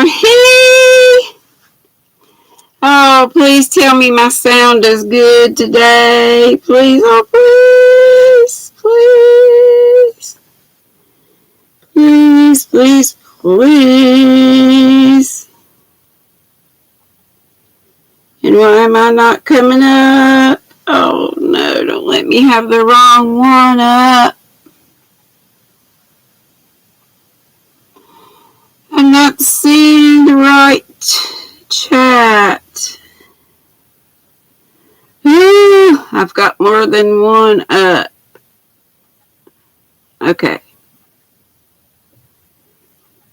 Hee! Oh, please tell me my sound is good today. Please, oh, please, please. Please, please, please. And why am I not coming up? Oh, no, don't let me have the wrong one up. I'm not seeing the right chat. Ooh, I've got more than one up. Okay.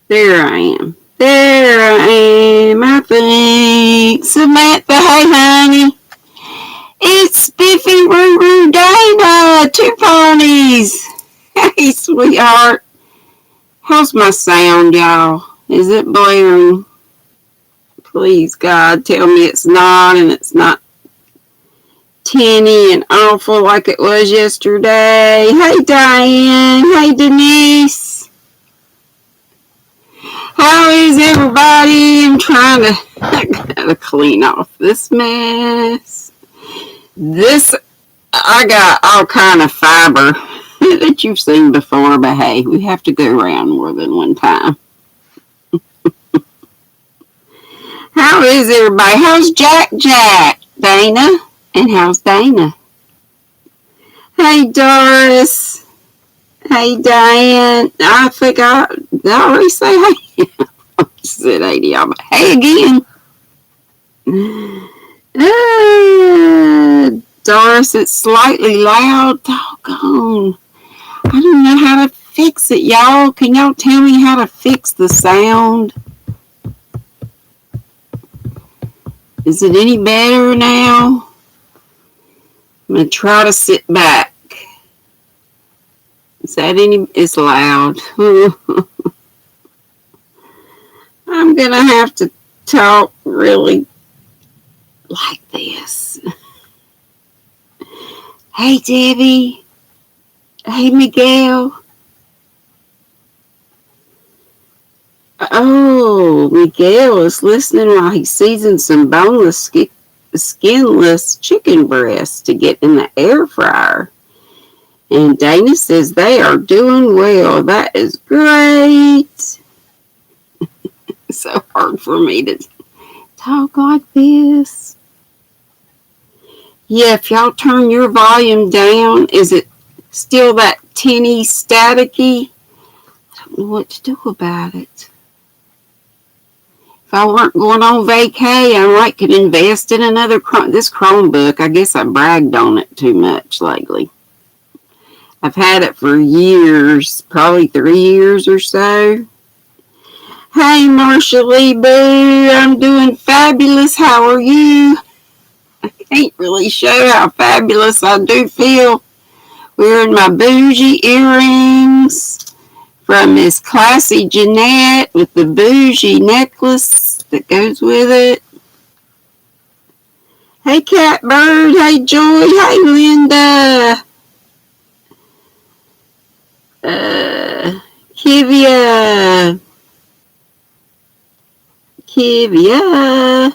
There I am. I think. Samantha, hey, honey. It's Spiffy Roo Roo Dana. 2 ponies. Hey, sweetheart. How's my sound, y'all? Is it blaring? Please, God, tell me it's not, and it's not tinny and awful like it was yesterday. Hey, Diane. Hey, Denise. How is everybody? I'm trying to I gotta clean off this mess. I got all kind of fiber that you've seen before, but hey, we have to go around more than one time. How is everybody? How's Jack, Dana? And how's Dana? Hey, Doris. Hey, Diane. I forgot. Did I already say hey? I said hey to y'all, but hey again. Doris, it's slightly loud. Doggone. I don't know how to fix it, y'all. Can y'all tell me how to fix the sound? Is it any better now? I'm going to try to sit back. Is that any? It's loud. I'm going to have to talk really like this. Hey, Debbie. Hey, Miguel. Oh, Miguel is listening while he seasons some boneless, skinless chicken breasts to get in the air fryer. And Dana says they are doing well. That is great. It's so hard for me to talk like this. Yeah, if y'all turn your volume down, is it still that tinny, staticky? I don't know what to do about it. If I weren't going on vacay, I might could invest in another this Chromebook. I guess I bragged on it too much lately. I've had it for years, probably 3 years or so. Hey, Marsha Lee Boo, I'm doing fabulous. How are you? I can't really show how fabulous I do feel. Wearing my bougie earrings from Miss Classy Jeanette with the bougie necklace that goes with it. Hey, Catbird. Hey, Joy. Hey, Linda. Kivia.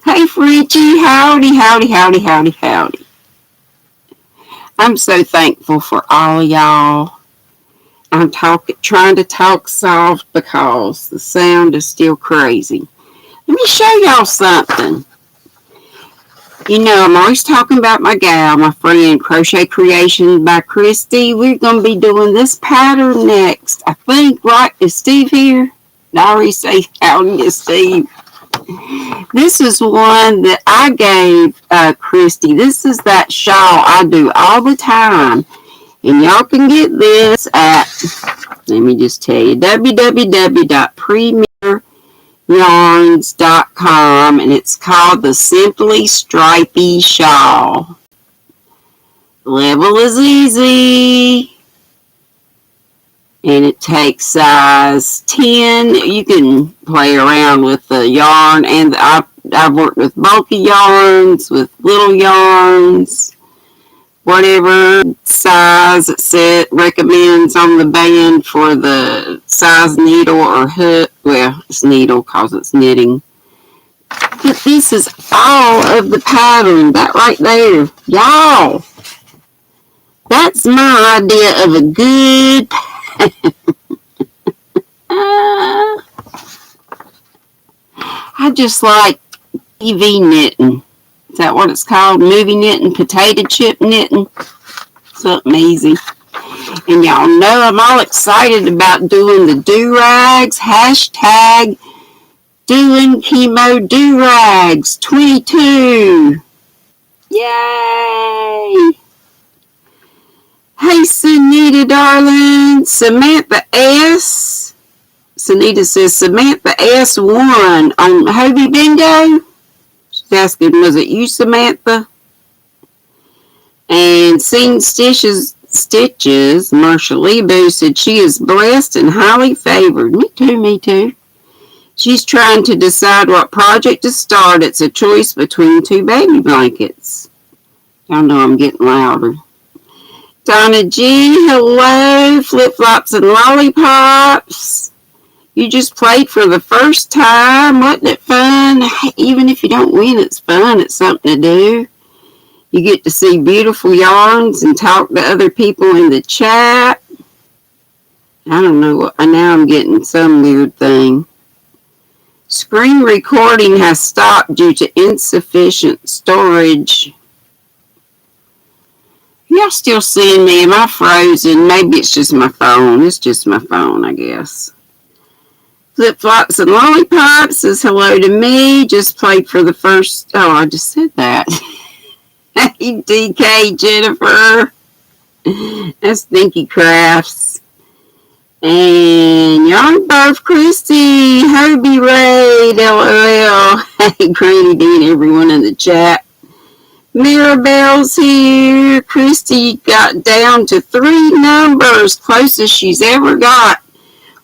Hey, Fritchie. Howdy, howdy, howdy, howdy, howdy. I'm so thankful for all of y'all. I'm trying to talk soft because the sound is still crazy. Let me show y'all something. You know, I'm always talking about my gal, my friend, Crochet Creations by Christy. We're going to be doing this pattern next. I think, right? Is Steve here? Did I already say howdy to Steve? This is one that I gave Christy. This is that shawl I do all the time. And y'all can get this at, let me just tell you, www.premieryarns.com, and it's called the Simply Stripey Shawl. Level is easy. And it takes size 10. You can play around with the yarn, and I've worked with bulky yarns, with little yarns, whatever size it said recommends on the band for the size needle or hook. Well, it's needle because it's knitting. But this is all of the pattern. That right there. Y'all. That's my idea of a good pattern. I just like TV knitting. Is that what it's called? Movie knitting, potato chip knitting. Something easy. And y'all know I'm all excited about doing the do-rags. Hashtag doing chemo do-rags 22. Yay! Hey, Sunita, darling. Samantha S. Sunita says, Samantha S1 on Hobie Bingo. She's asking, was it you, Samantha? And Seen Stitches, Marsha Lebo said, she is blessed and highly favored. Me too. She's trying to decide what project to start. It's a choice between 2 baby blankets. Y'all know I'm getting louder. Donna G, hello. Flip-flops and lollipops. You just played for the first time. Wasn't it fun? Even if you don't win, it's fun. It's something to do. You get to see beautiful yarns and talk to other people in the chat. I don't know what. Now I'm getting some weird thing. Screen recording has stopped due to insufficient storage. Y'all still seeing me? Am I frozen? Maybe it's just my phone. It's just my phone, I guess. Flip-flops and lollipops says hello to me. Just played for the first... Oh, I just said that. Hey, DK, Jennifer. That's Stinky Crafts. And Young Buff Christy. Hobie Ray. LOL. Hey, GrannyDee and everyone in the chat. Mirabelle's here. Christy got down to 3 numbers. Closest she's ever got.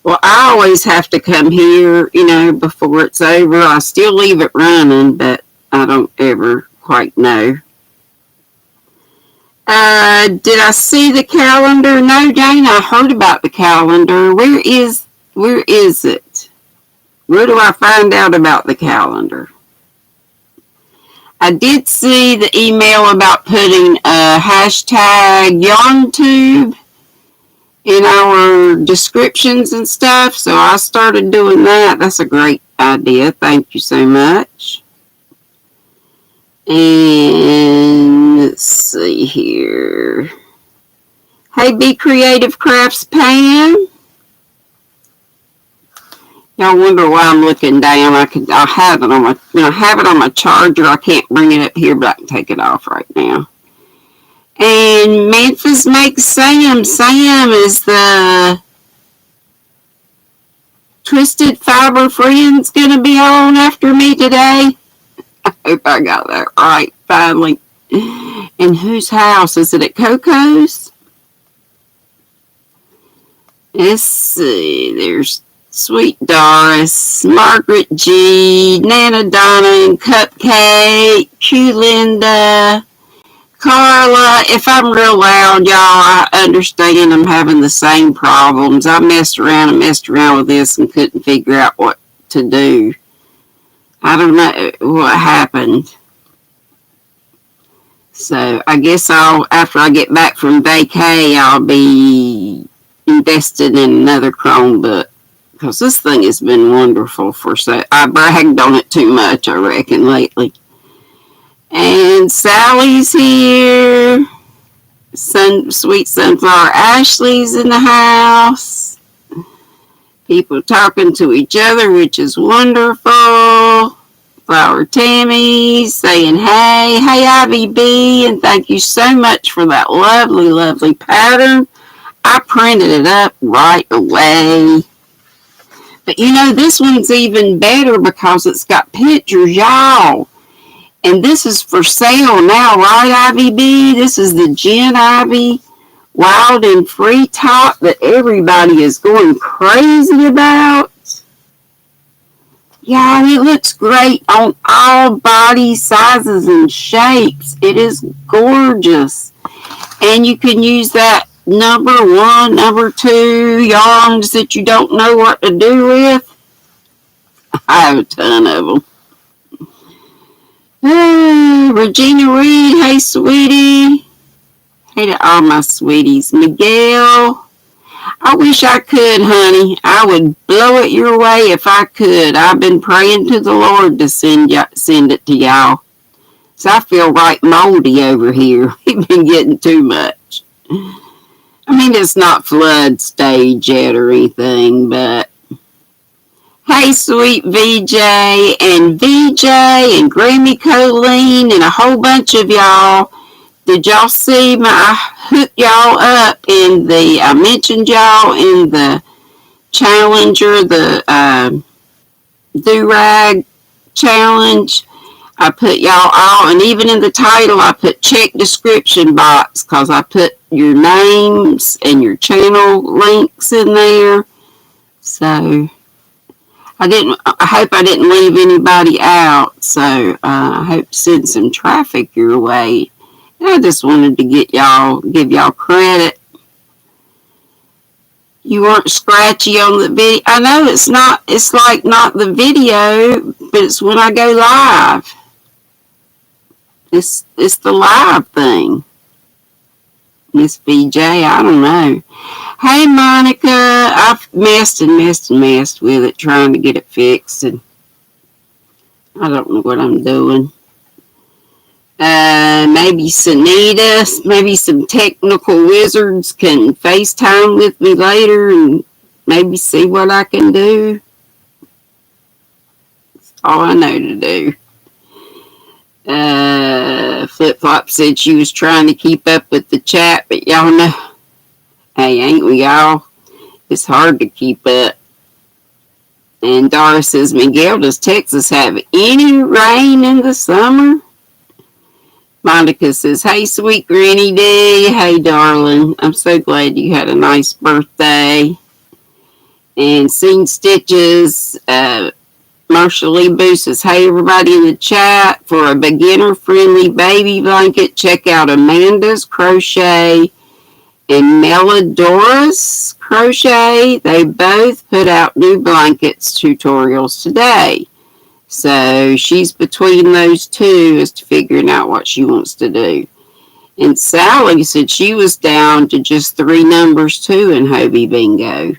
Well, I always have to come here, before it's over. I still leave it running, but I don't ever quite know. Did I see the calendar? No, Dana, I heard about the calendar. Where is it? Where do I find out about the calendar? I did see the email about putting a hashtag YarnTube in our descriptions and stuff, so I started doing that. That's a great idea. Thank you so much. And let's see here. Hey, Be Creative Crafts Pam. Y'all wonder why I'm looking down. I'll have it on my charger. I can't bring it up here, but I can take it off right now. And Memphis makes Sam. Sam is the Twisted Fiber Friends going to be on after me today. I hope I got that right, finally. And whose house? Is it at Coco's? Let's see. There's Sweet Doris, Margaret G, Nana Donna and Cupcake, Q Linda, Carla. If I'm real loud, y'all, I understand I'm having the same problems. I messed around with this and couldn't figure out what to do. I don't know what happened. So I guess after I get back from vacay, I'll be invested in another Chromebook. Because this thing has been wonderful I bragged on it too much, I reckon, lately. And Sally's here. Sweet Sunflower Ashley's in the house. People talking to each other, which is wonderful. Flower Tammy's saying, hey, Ivy B, and thank you so much for that lovely, lovely pattern. I printed it up right away. But this one's even better because it's got pictures, y'all. And this is for sale now, right, Ivy B? This is the Gen Ivy Wild and Free top that everybody is going crazy about. Yeah, it looks great on all body sizes and shapes. It is gorgeous. And you can use that number 1, number 2 yarns that you don't know what to do with. I have a ton of them. Regina Reed, hey sweetie. Hey to all my sweeties. Miguel, I wish I could, honey. I would blow it your way if I could. I've been praying to the Lord to send it to y'all. So I feel right moldy over here. We've been getting too much. I mean, it's not flood stage yet or anything, but hey, sweet VJ and Grammy Colleen and a whole bunch of y'all. Did y'all see I hooked y'all up I mentioned y'all in the Challenger, the do-rag challenge. I put y'all all, and even in the title, I put check description box because I put your names and your channel links in there. So I hope I didn't leave anybody out. So I hope to send some traffic your way. And I just wanted to give y'all credit. You weren't scratchy on the video. I know it's like not the video, but it's when I go live. It's the live thing. Miss BJ, I don't know. Hey, Monica, I've messed with it, trying to get it fixed, and I don't know what I'm doing. Maybe Sunita, maybe some technical wizards can FaceTime with me later and maybe see what I can do. That's all I know to do. Flip Flop said she was trying to keep up with the chat, but y'all know, hey, ain't we all? It's hard to keep up. And Dara says, Miguel, does Texas have any rain in the summer? Monica says, hey, sweet GrannyDee. Hey, darling. I'm so glad you had a nice birthday. And Seen Stitches, Marshall Lee Boo says, hey, everybody in the chat. For a beginner-friendly baby blanket, check out Amanda's Crochet and Meladora's Crochet. They both put out new blankets tutorials today. So she's between those two as to figuring out what she wants to do. And Sally said she was down to just 3 numbers too in Hobie Bingo.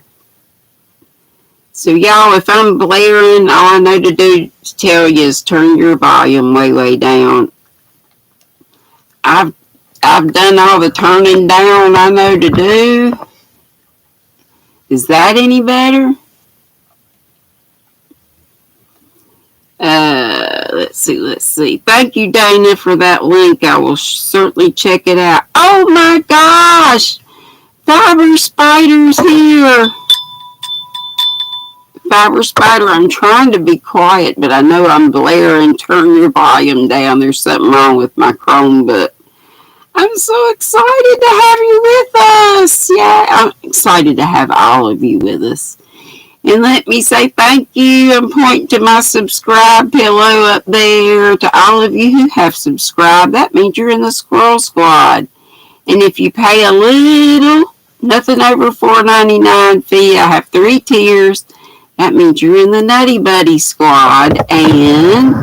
So y'all, if I'm blaring, all I know to do to tell you is turn your volume way, way down. I've done all the turning down I know to do. Is that any better? Let's see. Thank you, Dana, for that link. I will certainly check it out. Oh my gosh! Fiber Spider's here. Fiber Spider, I'm trying to be quiet, but I know I'm blaring. Turn your volume down. There's something wrong with my Chromebook. I'm so excited to have you with us. Yeah, I'm excited to have all of you with us. And let me say thank you and point to my subscribe pillow up there to all of you who have subscribed. That means you're in the Squirrel Squad. And if you pay a little, nothing over $4.99 fee, I have 3 tiers. That means you're in the Nutty Buddy Squad. And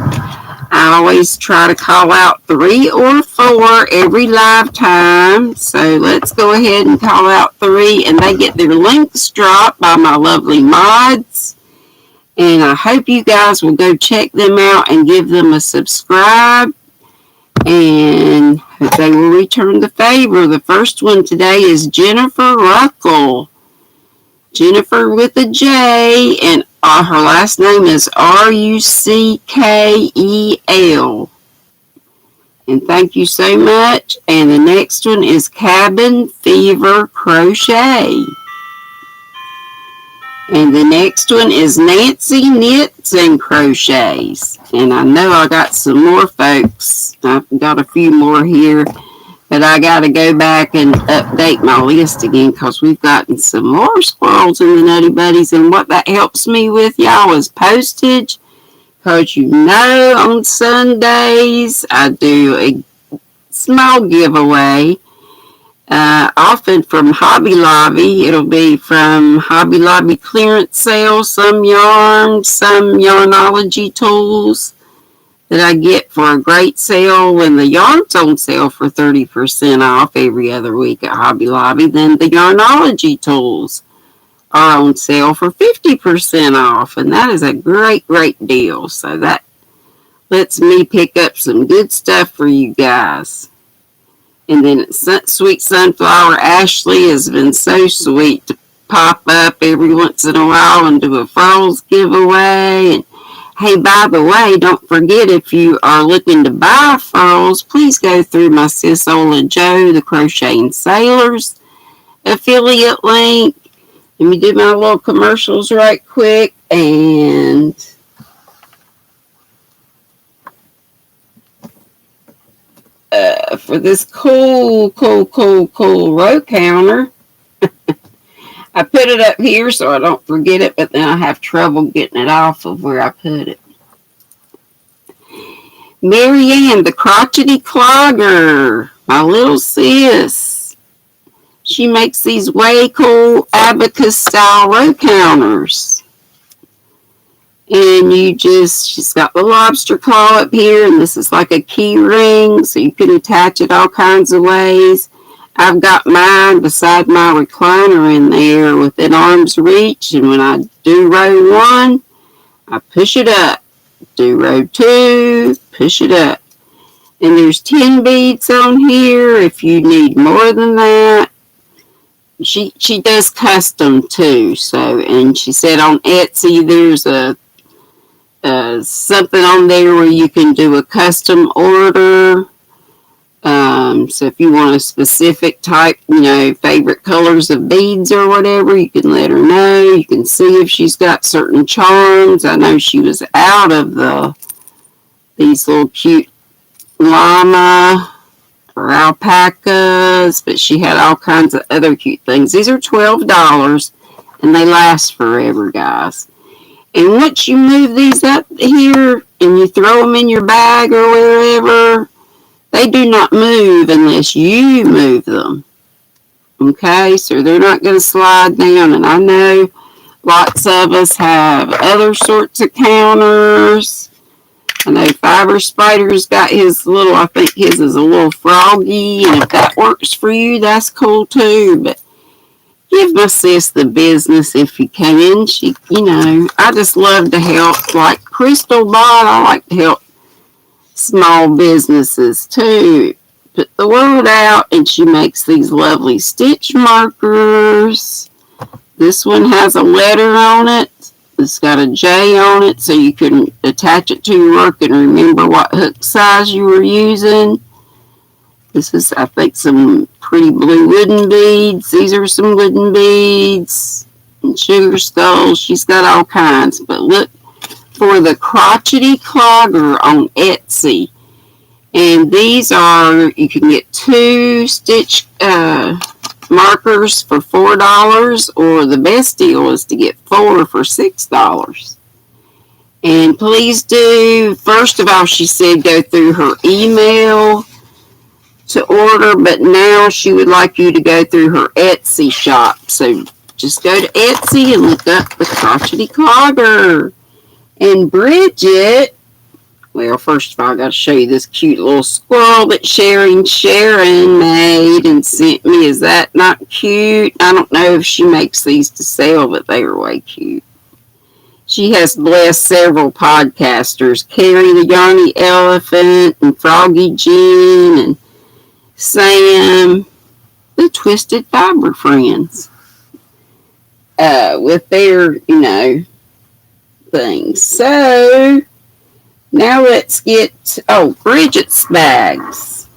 I always try to call out 3 or 4 every live time. So let's go ahead and call out 3. And they get their links dropped by my lovely mods. And I hope you guys will go check them out and give them a subscribe. And hope they will return the favor. The first one today is Jennifer Ruckle. Jennifer with a J, and her last name is Ruckel. And thank you so much. And the next one is Cabin Fever Crochet. And the next one is Nancy Knits and Crochets. And I know I got some more folks. I've got a few more here. But I got to go back and update my list again because we've gotten some more squirrels in the Nutty Buddies. And what that helps me with, y'all, is postage. Because you know on Sundays I do a small giveaway. Often from Hobby Lobby. It'll be from Hobby Lobby clearance sales, some yarns, some yarnology tools that I get for a great sale. When the yarn's on sale for 30% off every other week at Hobby Lobby, then the yarnology tools are on sale for 50% off, and that is a great, great deal. So that lets me pick up some good stuff for you guys. And then Sweet Sunflower Ashley has been so sweet to pop up every once in a while and do a Furls giveaway. And hey, by the way, don't forget, if you are looking to buy furls, please go through my sis Ola Joe, the Crocheting Sailors affiliate link. Let me do my little commercials right quick. And for this cool row counter, I put it up here so I don't forget it, but then I have trouble getting it off of where I put it. Marianne, the crotchety clogger, my little sis. She makes these way cool abacus style row counters. And she's got the lobster claw up here, and this is like a key ring, so you can attach it all kinds of ways. I've got mine beside my recliner in there within arm's reach, and when I do row 1, I push it up. Do row 2, push it up. And there's 10 beads on here if you need more than that. She does custom too, so, and she said on Etsy there's something on there where you can do a custom order. So if you want a specific type, favorite colors of beads or whatever, you can let her know. You can see if she's got certain charms. I know she was out of these little cute llama or alpacas, but she had all kinds of other cute things. These are $12 and they last forever, guys. And once you move these up here and you throw them in your bag or wherever, they do not move unless you move them. Okay, so they're not going to slide down. And I know lots of us have other sorts of counters. I know Fiber Spider's got his little, I think his is a little froggy. And if that works for you, that's cool too. But give my sis the business if you can. She, I just love to help. Like Crystal Bot, I like to help small businesses too. Put the word out, and she makes these lovely stitch markers. This one has a letter on it. It's got a J on it, so you can attach it to your work and remember what hook size you were using. This is, I think, some pretty blue wooden beads. These are some wooden beads and sugar skulls. She's got all kinds. But look for the crotchety clogger on Etsy. And these are, you can get 2 stitch markers for $4, or the best deal is to get 4 for $6. And please do, first of all, she said go through her email to order, but now she would like you to go through her Etsy shop. So just go to Etsy and look up the crotchety clogger. And Bridget, well, first of all, I got to show you this cute little squirrel that Sharon made and sent me. Is that not cute? I don't know if she makes these to sell, but they are way cute. She has blessed several podcasters, Carrie the Yarny Elephant and Froggy Jean and Sam, the Twisted Fiber Friends, with their, things. So now let's get, Bridget's bags.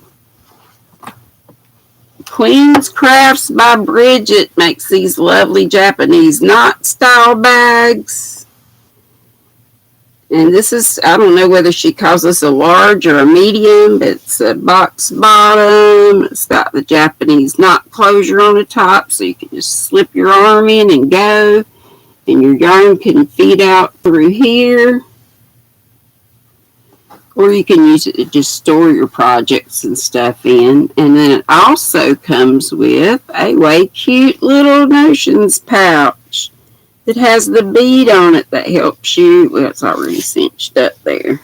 Queen's Crafts by Bridget makes these lovely Japanese knot style bags. And this is, I don't know whether she calls this a large or a medium, but it's a box bottom. It's got the Japanese knot closure on the top, so you can just slip your arm in and go. And your yarn can feed out through here. Or you can use it to just store your projects and stuff in. And then it also comes with a way cute little notions pouch that has the bead on it that helps you. Well, it's already cinched up there.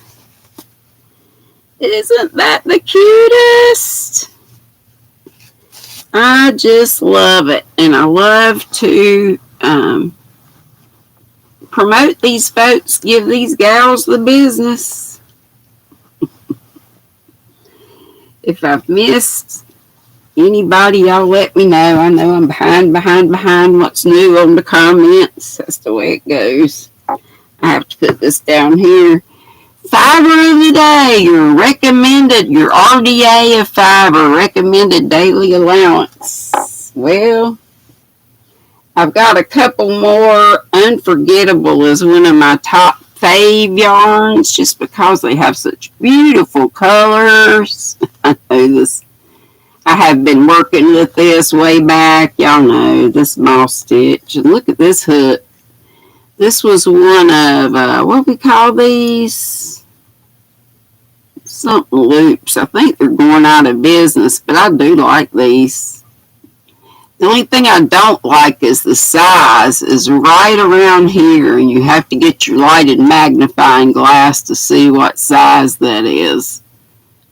Isn't that the cutest? I just love it. And I love to promote these folks, give these gals the business. If I've missed anybody, y'all let me know. I know I'm behind what's new on the comments. That's the way it goes. I have to put this down here. Fiber of the day, your RDA of fiber, recommended daily allowance. Well, I've got a couple more. Unforgettable is one of my top fave yarns just because they have such beautiful colors. I know this. I have been working with this way back. Y'all know this moss stitch. And look at this hook. This was one of, what we call these? Something loops. I think they're going out of business, but I do like these. The only thing I don't like is the size is right around here, and you have to get your lighted magnifying glass to see what size that is.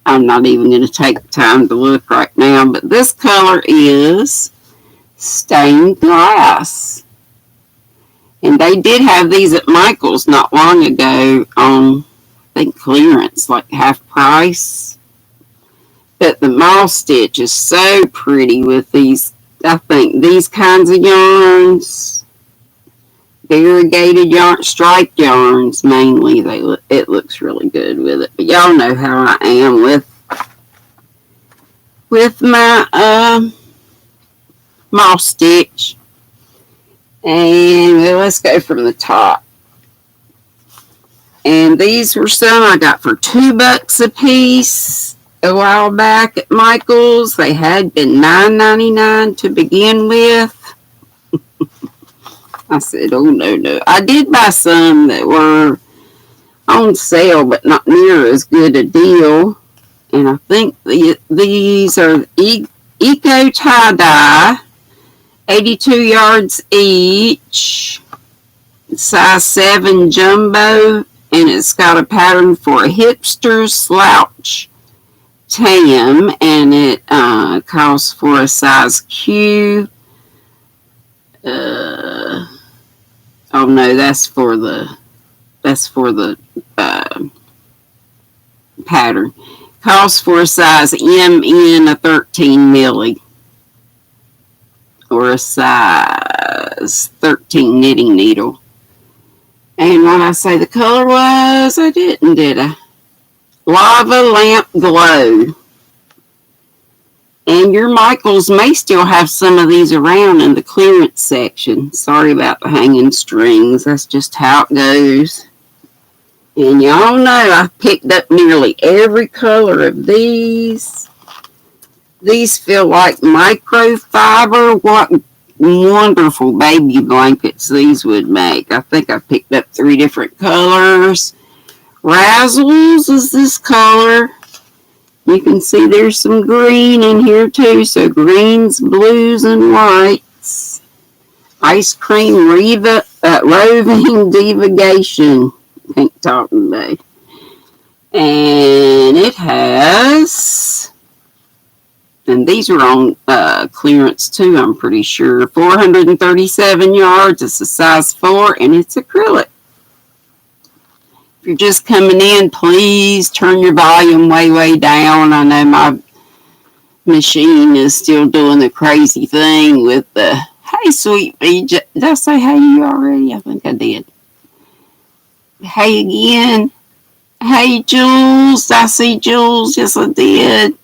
I'm not even going to take the time to look right now, but this color is stained glass. And they did have these at Michael's not long ago on, I think, clearance, like half price. But the moss stitch is so pretty with these. I think these kinds of yarns, variegated yarn, striped yarns mainly, it looks really good with it. But y'all know how I am with my moss stitch. And let's go from the top. And these were some I got for $2 a piece. A while back at Michael's. They had been $9.99 to begin with. I said, oh, no. I did buy some that were on sale, but not near as good a deal. And I think these are Eco Tie-Dye, 82 yards each, size 7 jumbo, and it's got a pattern for a hipster slouch tam, and it calls for a size Q. Oh no, that's for the pattern. Calls for a size MN, a 13 milli, or a size 13 knitting needle. And what I say the color was, I didn't, did I? Lava Lamp Glow. And your Michaels may still have some of these around in the clearance section. Sorry about the hanging strings. That's just how it goes. And y'all know I picked up nearly every color of these. These feel like microfiber. What wonderful baby blankets these would make. I think I picked up 3 different colors. Razzles is this color. You can see there's some green in here too. So greens, blues, and whites. Ice cream roving divagation. Pink top today. And it has, and these are on clearance too, I'm pretty sure. 437 yards. It's a size 4 and it's acrylic. If you're just coming in, please turn your volume way down. I know my machine is still doing the crazy thing with the, hey, sweet pea. Did I say hey to you already? I think I did. Hey again. Hey, Jules. I see Jules. Yes, I did.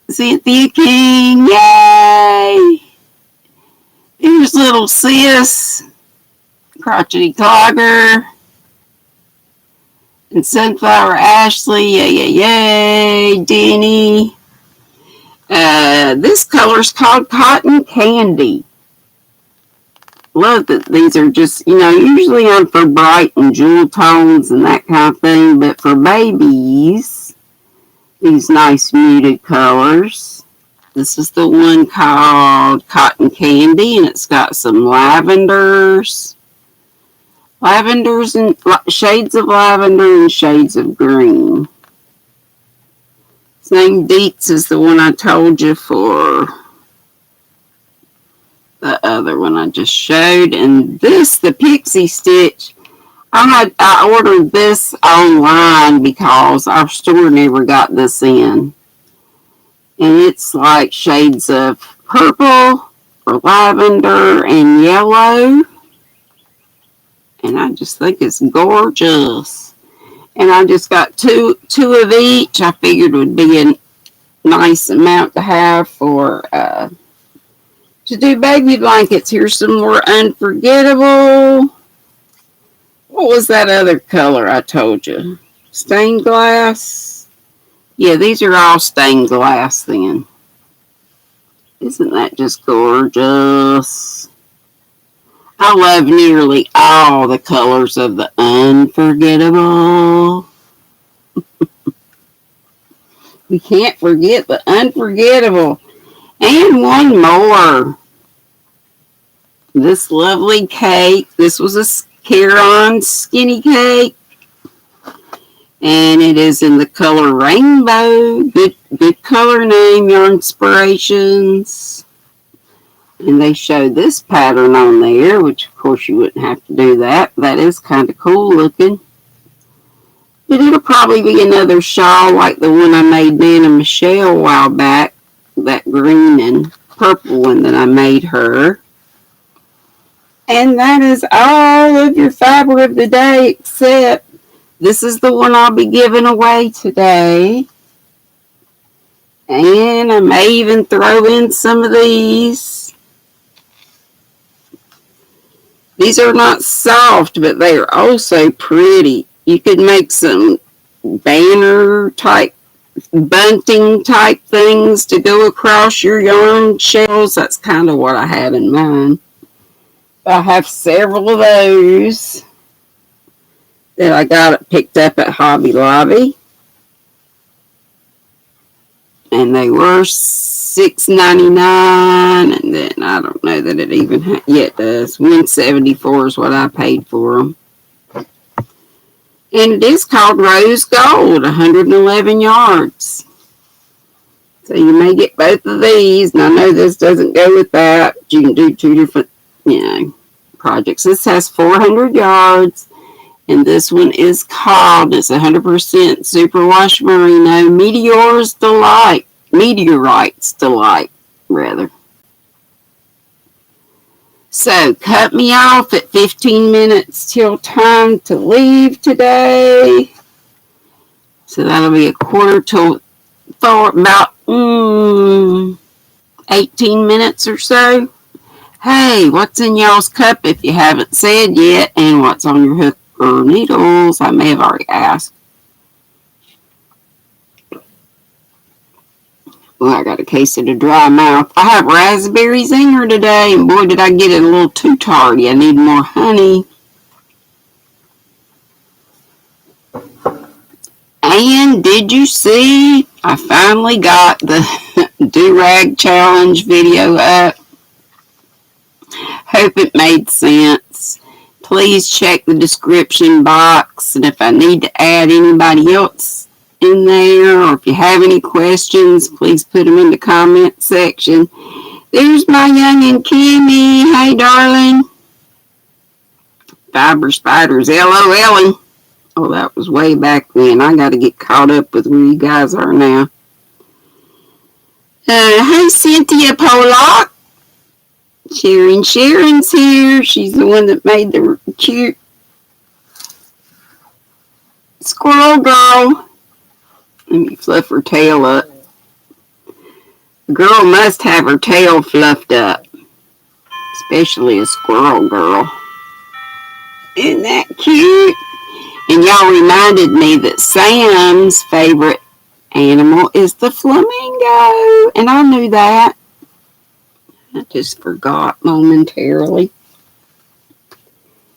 Cynthia King. Yay. Here's little sis. Crotchety Clogger. And Sunflower Ashley, yay, Deni. This color's called Cotton Candy. love that these are just, usually I'm for bright and jewel tones and that kind of thing, but for babies, these nice muted colors. This is the one called Cotton Candy, and it's got some lavenders and shades of lavender and shades of green. Same Deets as the one I told you for the other one I just showed. And this, the Pixie Stitch, I ordered this online because our store never got this in. And it's like shades of purple or lavender and yellow. And I just think it's gorgeous. And I just got two of each. I figured would be a nice amount to have for to do baby blankets. Here's some more Unforgettable. What was that other color I told you? Stained glass? Yeah, these are all stained glass then. Isn't that just gorgeous? I love nearly all the colors of the Unforgettable. We can't forget the Unforgettable. And one more. This lovely cake. This was a Caron skinny cake. And it is in the color Rainbow. Good color name, Yarnspirations. And they showed this pattern on there, which of course you wouldn't have to do that. That is kind of cool looking. But it'll probably be another shawl like the one I made Nana Michelle a while back. That green and purple one that I made her. And that is all of your fiber of the day, except this is the one I'll be giving away today. And I may even throw in some of these. These are not soft, but they are also pretty. You could make some banner type, bunting type things to go across your yarn shells. That's kind of what I had in mind. I have several of those that I got picked up at Hobby Lobby. And they were $6.99, and then I don't know that it even yet does. $174 is what I paid for them. And it is called Rose Gold, 111 yards. So you may get both of these. And I know this doesn't go with that. You can do two different, projects. This has 400 yards. And this one is called, it's 100% Superwash Merino Meteorites Delight, rather. So, cut me off at 15 minutes till time to leave today. So, that'll be a quarter till 4, about 18 minutes or so. Hey, what's in y'all's cup if you haven't said yet? And what's on your hook or needles? I may have already asked. Well, I got a case of the dry mouth. I have raspberry zinger today, and boy, did I get it a little too tardy. I need more honey. And did you see? I finally got the do-rag challenge video up. Hope it made sense. Please check the description box, and if I need to add anybody else in there, or if you have any questions, please put them in the comment section. There's my youngin' Kimmy. Hey, darling. Fiber Spiders, LOLing. Oh, that was way back then. I got to get caught up with where you guys are now. Hey, Cynthia Pollock. Sharon's here. She's the one that made the cute squirrel girl. Let me fluff her tail up. The girl must have her tail fluffed up. Especially a squirrel girl. Isn't that cute? And y'all reminded me that Sam's favorite animal is the flamingo. And I knew that. I just forgot momentarily.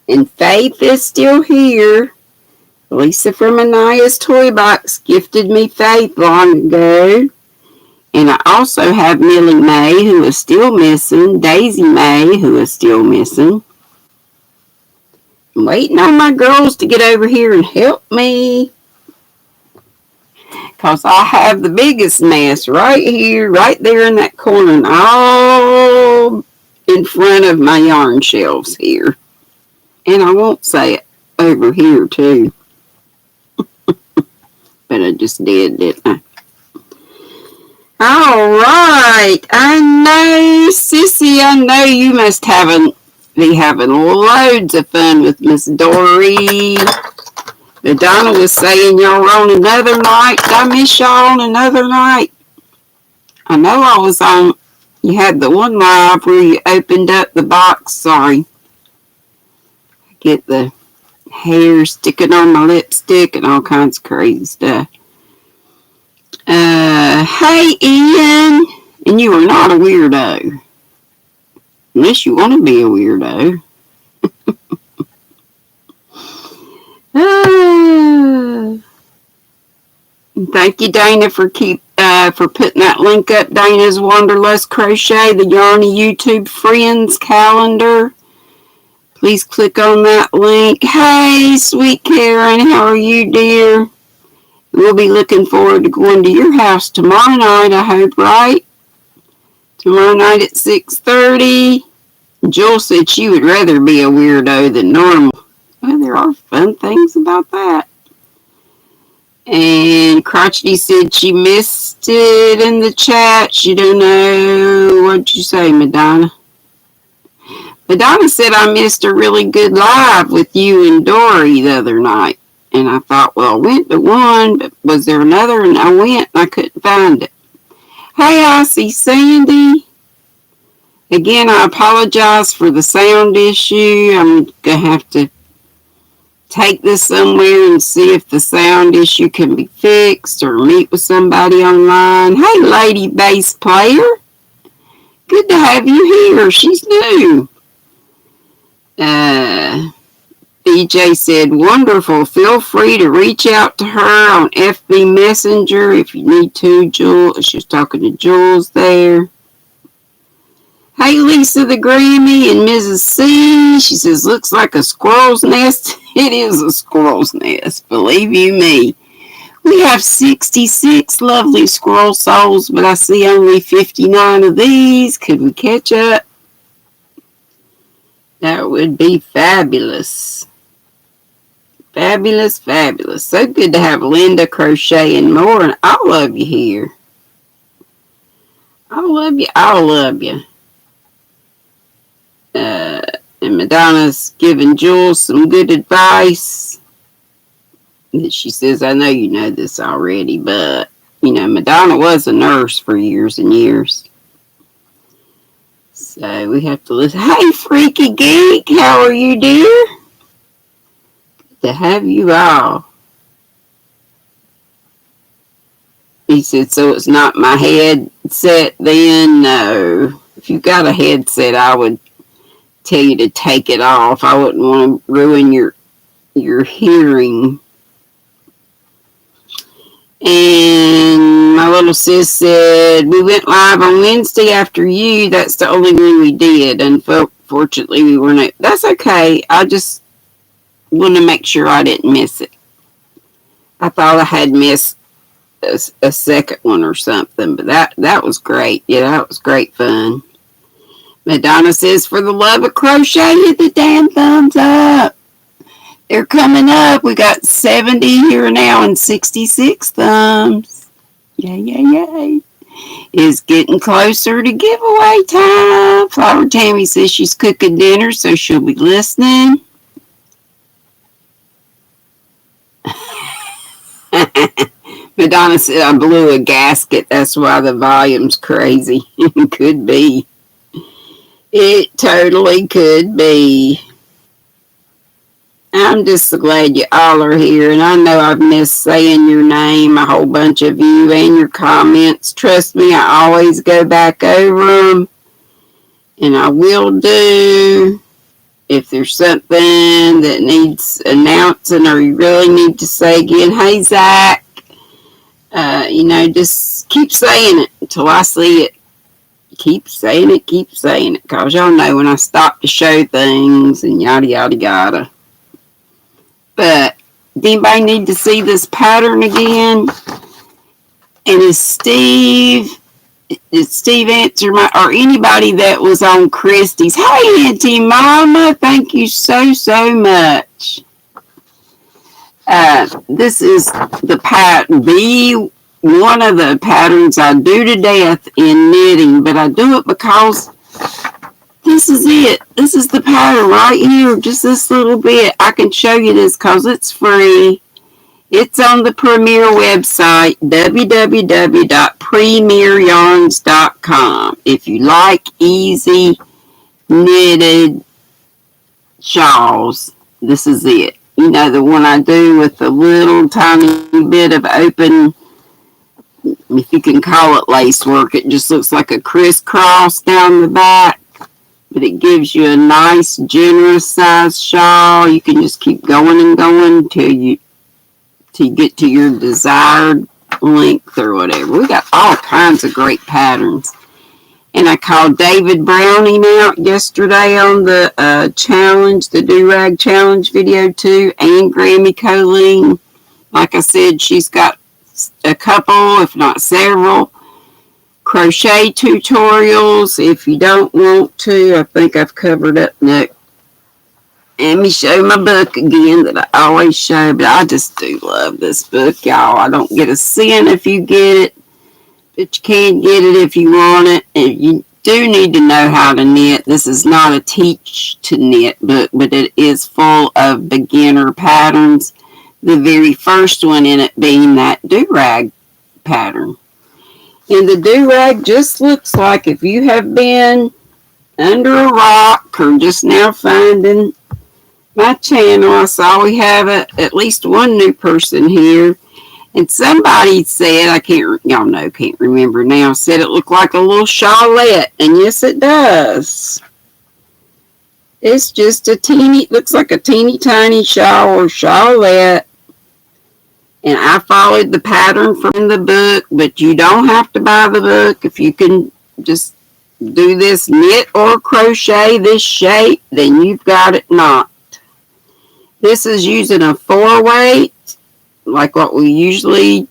And Faith is still here. Lisa from Anaya's Toy Box gifted me Faith long ago. And I also have Millie Mae, who is still missing. Daisy Mae, who is still missing. I'm waiting on my girls to get over here and help me. Because I have the biggest mess right here, right there in that corner, and all in front of my yarn shelves here. And I won't say it over here, too. But I just did, didn't I? All right. I know, Sissy, I know you must be having loads of fun with Miss Dory. Donna was saying y'all were on another night. Did I miss y'all on another night? I know I was on. You had the one live where you opened up the box. Sorry. I get the hair sticking on my lipstick and all kinds of crazy stuff. Hey, Ian. And you are not a weirdo. Unless you want to be a weirdo. Thank you, Dana, for putting that link up. Dana's Wanderlust Crochet, the Yarny YouTube Friends calendar. Please click on that link. Hey, sweet Karen, how are you, dear? We'll be looking forward to going to your house tomorrow night, I hope, right? Tomorrow night at 6:30. Jill said she would rather be a weirdo than normal. Well, there are fun things about that. And Crotchety said she missed it in the chat. She don't know. What'd you say, Madonna? Madonna said I missed a really good live with you and Dory the other night. And I thought, well, I went to one, but was there another? And I went and I couldn't find it. Hey, I see Sandy. Again, I apologize for the sound issue. I'm going to have to take this somewhere and see if the sound issue can be fixed or meet with somebody online. Hey, lady bass player. Good to have you here. She's new. BJ said, wonderful. Feel free to reach out to her on FB Messenger if you need to, Jules. She's talking to Jules there. Hey, Lisa the Grammy and Mrs. C. She says, looks like a squirrel's nest. It is a squirrel's nest, believe you me. We have 66 lovely squirrel souls, but I see only 59 of these. Could we catch up? That would be fabulous. Fabulous, fabulous. So good to have Linda crocheting more, and I love you here. I love you. I love you. And Madonna's giving Jules some good advice. She says, I know you know this already, but, you know, Madonna was a nurse for years and years. So we have to listen. Hey, Freaky Geek, how are you, dear? Good to have you all. He said, so it's not my headset then? No. If you got a headset, I would tell you to take it off. I wouldn't want to ruin your hearing. And my little sis said, we went live on Wednesday after you. That's the only one we did. Unfortunately, we weren't. That's okay. I just want to make sure I didn't miss it. I thought I had missed a second one or something, but that was great. Yeah, that was great fun. Madonna says, for the love of crochet, hit the damn thumbs up. They're coming up. We got 70 here now and 66 thumbs. Yay, yay, yay. It's getting closer to giveaway time. Flower Tammy says she's cooking dinner, so she'll be listening. Madonna said I blew a gasket. That's why the volume's crazy. It could be. It totally could be. I'm just so glad you all are here, and I know I've missed saying your name, a whole bunch of you, and your comments. Trust me, I always go back over them, and I will do. if there's something that needs announcing or you really need to say again, hey, Zach, just keep saying it until I see it. Keep saying it, because y'all know when I stop to show things and yada, yada, yada. But does anybody need to see this pattern again? And did Steve answer or anybody that was on Christie's? Hey, Auntie Mama, thank you so, so much. This is the pattern B, one of the patterns I do to death in knitting, but I do it because this is it. This is the pattern right here, just this little bit. I can show you this because it's free. It's on the Premier website, www.premieryarns.com. If you like easy knitted shawls, this is it. The one I do with a little tiny bit of open, if you can call it lace work. It just looks like a crisscross down the back, but it gives you a nice, generous size shawl. You can just keep going and going until you get to your desired length or whatever. We got all kinds of great patterns. And I called David Browning out yesterday on the challenge, the Do-Rag Challenge video too, and Grammy Colleen. Like I said, she's got a couple, if not several, crochet tutorials. If you don't want to, I think I've covered up. No. Let me show my book again that I always show, but I just do love this book, y'all. I don't get a cent if you get it, but you can get it if you want it. And you do need to know how to knit. This is not a teach to knit book, but it is full of beginner patterns. The very first one in it being that do-rag pattern. And the do-rag just looks like, if you have been under a rock or just now finding my channel, I saw we have at least one new person here. And somebody said, can't remember now, said it looked like a little shawlette. And yes, it does. It's just looks like a teeny tiny shawl or shawlette. And I followed the pattern from the book, but you don't have to buy the book. If you can just do this knit or crochet this shape, then you've got it knocked. This is using a 4-weight, like what we usually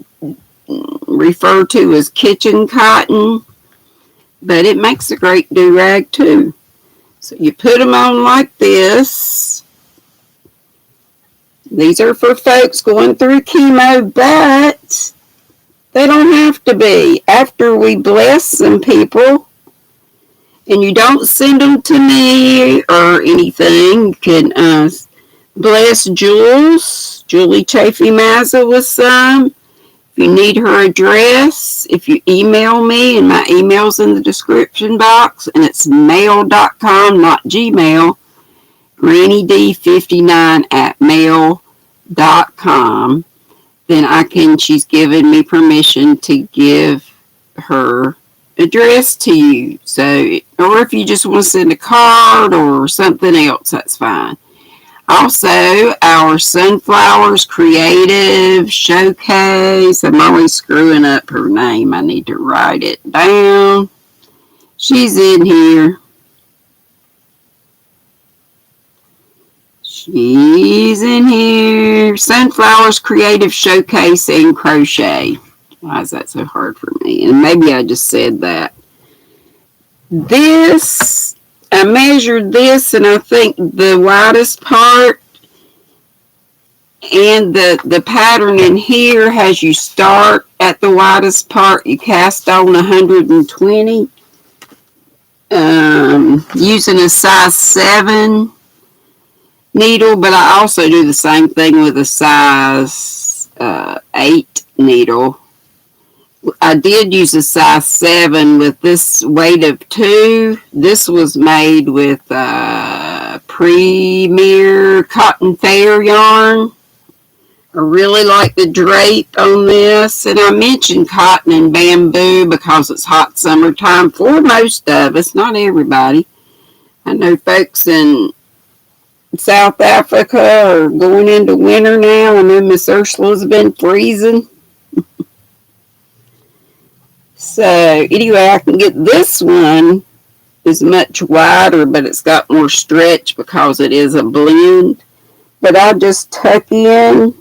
refer to as kitchen cotton, but it makes a great do-rag too. So you put them on like this. These are for folks going through chemo, but they don't have to be. After we bless some people, and you don't send them to me or anything, you can bless Julie Chafee Mazza with some. If you need her address, if you email me, and my email's in the description box, and it's mail.com, not Gmail, GrannyDee59@mail.com, then she's given me permission to give her address to you. So, or if you just want to send a card or something else, that's fine. Also, our Sunflowers Creative Showcase. I'm always screwing up her name. I need to write it down. She's in here. Sunflowers Creative Showcase and Crochet. Why is that so hard for me? And maybe I just said that. I measured this, and I think the widest part and the pattern in here has you start at the widest part. You cast on 120 using a size 7 needle, but I also do the same thing with a size 8 needle. I did use a size 7 with this weight of 2. This was made with Premier Cotton Fair yarn. I really like the drape on this. And I mentioned cotton and bamboo because it's hot summertime for most of us, not everybody. I know folks in South Africa or going into winter now. I know Miss Ursula's been freezing. So anyway, I can get this one is much wider, but it's got more stretch because it is a blend. But I just tuck in.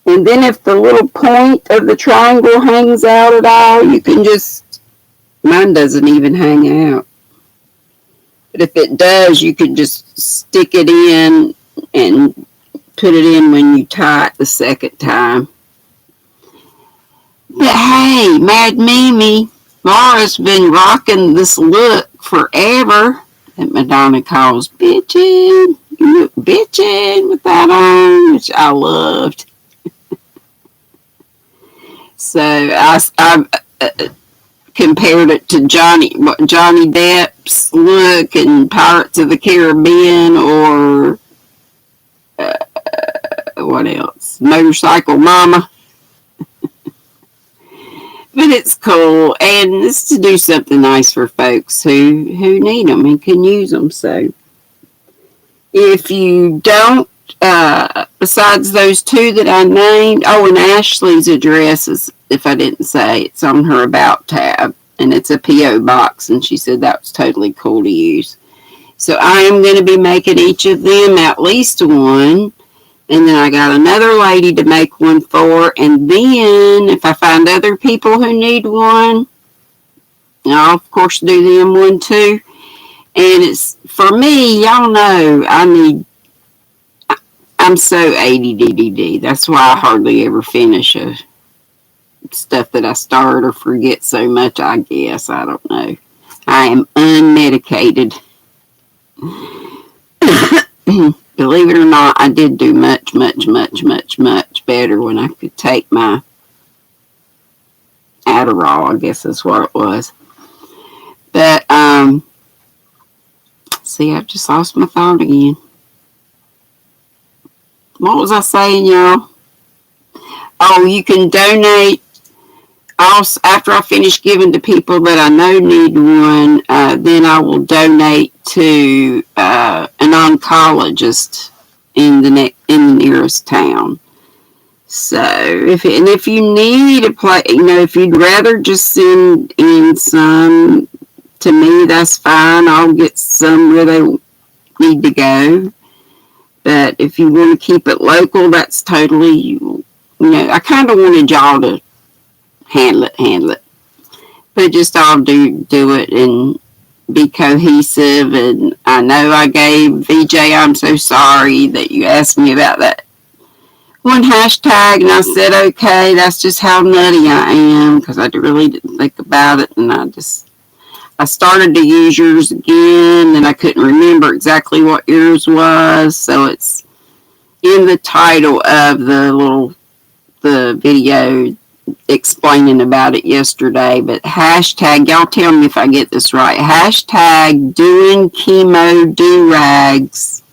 And then if the little point of the triangle hangs out at all, you can just, mine doesn't even hang out. But if it does, you can just stick it in and put it in when you tie it the second time. But hey, Mad Mimi, Laura's been rocking this look forever that Madonna calls bitchin'. You look bitchin' with that on, which I loved. So I compared it to Johnny Depp's look in Pirates of the Caribbean, or what else? Motorcycle Mama. But it's cool, and it's to do something nice for folks who need them and can use them. So if you don't, besides those two that I named, oh, and Ashley's address is, if I didn't say, it's on her About tab, and it's a P.O. box, and she said that was totally cool to use. So I am going to be making each of them at least one, and then I got another lady to make one for, and then if I find other people who need one, I'll of course do them one too. And it's, for me, y'all know, I'm so ADD. That's why I hardly ever finish stuff that I start or forget so much, I guess. I don't know. I am unmedicated. Believe it or not, I did do much better when I could take my Adderall, I guess that's what it was. But, see, I've just lost my thought again. What was I saying, y'all? Oh, you can donate. After I finish giving to people that I know need one, then I will donate to an oncologist in the nearest town. So, if you need a place, if you'd rather just send in some to me, that's fine. I'll get some where they need to go. But if you want to keep it local, that's totally, I kind of wanted y'all to handle it. But just all do it and be cohesive. And I know I gave VJ, I'm so sorry that you asked me about that one hashtag, and I said, okay, that's just how nutty I am, because I really didn't think about it, and I started to use yours again, and I couldn't remember exactly what yours was, so it's in the title of the video explaining about it yesterday. But hashtag, y'all tell me if I get this right, hashtag doing chemo do-rags,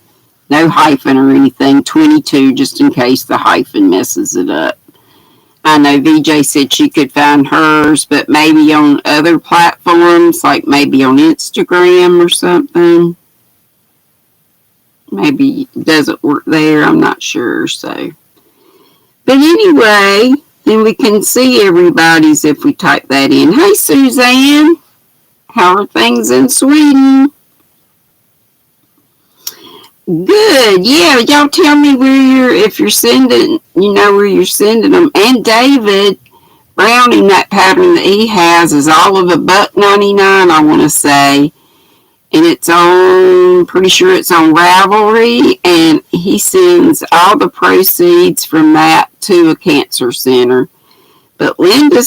no hyphen or anything, 22, just in case the hyphen messes it up. I know VJ said she could find hers, but maybe on other platforms, like maybe on Instagram or something. Maybe it doesn't work there, I'm not sure. So, but anyway, then we can see everybody's if we type that in. Hey, Suzanne, how are things in Sweden? Good. Yeah, y'all tell me if you're sending, where you're sending them. And David Browning, that pattern that he has is all of $1.99, I want to say. And pretty sure it's on Ravelry, and he sends all the proceeds from that to a cancer center. But Linda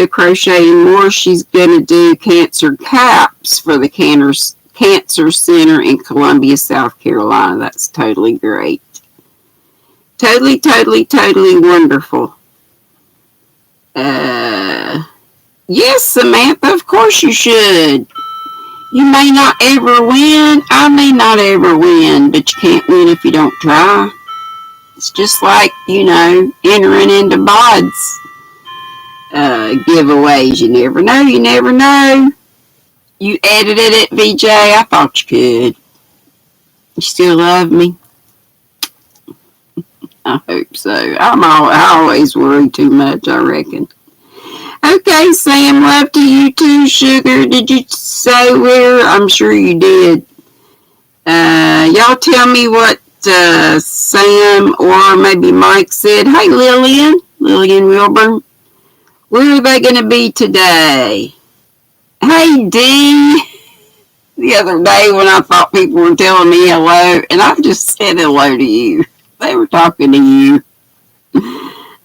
Crocheting More, she's going to do cancer caps for the Cancer Center in Columbia, South Carolina. That's totally great. Totally wonderful. Yes, Samantha, of course you should. You may not ever win. I may not ever win, but you can't win if you don't try. It's just like, entering into BODS giveaways. You never know. You edited it, VJ? I thought you could. You still love me? I hope so. I always worry too much, I reckon. Okay, Sam, love to you too, sugar. Did you say where? I'm sure you did. Y'all tell me what Sam or maybe Mike said. Hey, Lillian Wilburn. Where are they going to be today? Hey, Dee. The other day when I thought people were telling me hello, and I just said hello to you. They were talking to you.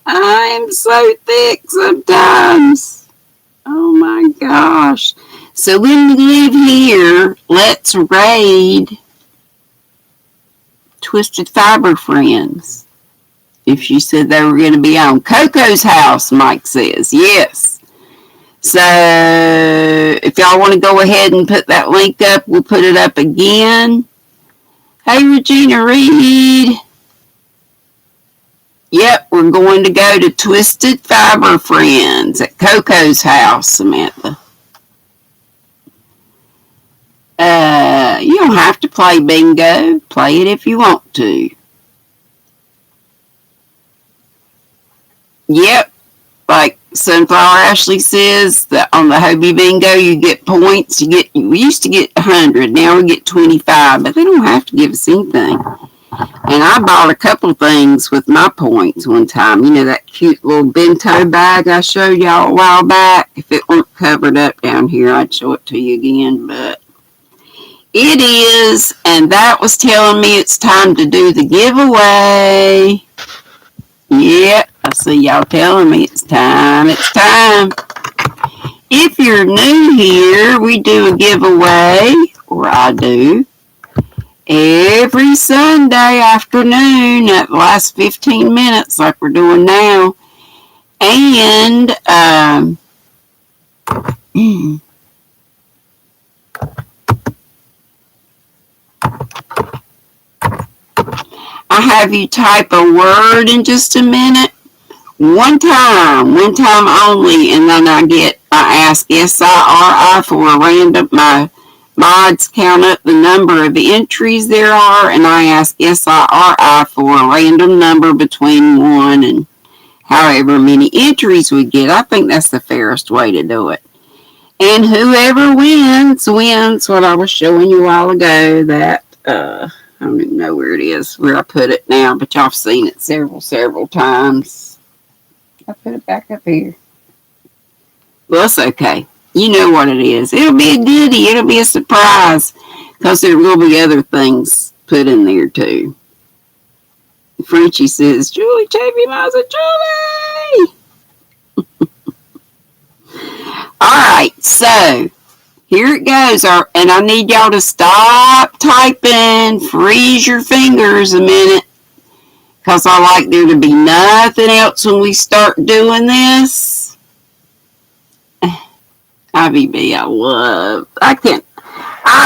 I'm so thick sometimes. Oh my gosh. So when we live here, let's raid Twisted Fiber Friends. If she said they were going to be on Coco's house, Mike says. Yes. So if y'all want to go ahead and put that link up, we'll put it up again. Hey, Regina Reed. Yep, we're going to go to Twisted Fiber Friends at Coco's house, Samantha. You don't have to play bingo. Play it if you want to. Yep, like Sunflower Ashley says, that on the Hobie Bingo you get points. We used to get 100, now we get 25, but they don't have to give us anything. And I bought a couple things with my points one time. You know that cute little bento bag I showed y'all a while back? If it weren't covered up down here, I'd show it to you again, but it is, and that was telling me it's time to do the giveaway. Yep, I see y'all telling me it's time. It's time. If you're new here, we do a giveaway, or I do, every Sunday afternoon at the last 15 minutes like we're doing now. And I have you type a word in just a minute. One time only, and then I ask SIRI for a random, my mods count up the number of entries there are, and I ask SIRI for a random number between 1 and however many entries we get. I think that's the fairest way to do it. And whoever wins what I was showing you a while ago, that, I don't even know where it is, where I put it now, but y'all have seen it several times. I put it back up here. Well, it's okay. You know what it is. It'll be a goodie. It'll be a surprise, because there will be other things put in there, too. Frenchie says, Julie, Chevy, Mazza, Julie! Alright, so here it goes. And I need y'all to stop typing. Freeze your fingers a minute, because I like there to be nothing else when we start doing this. IVB, I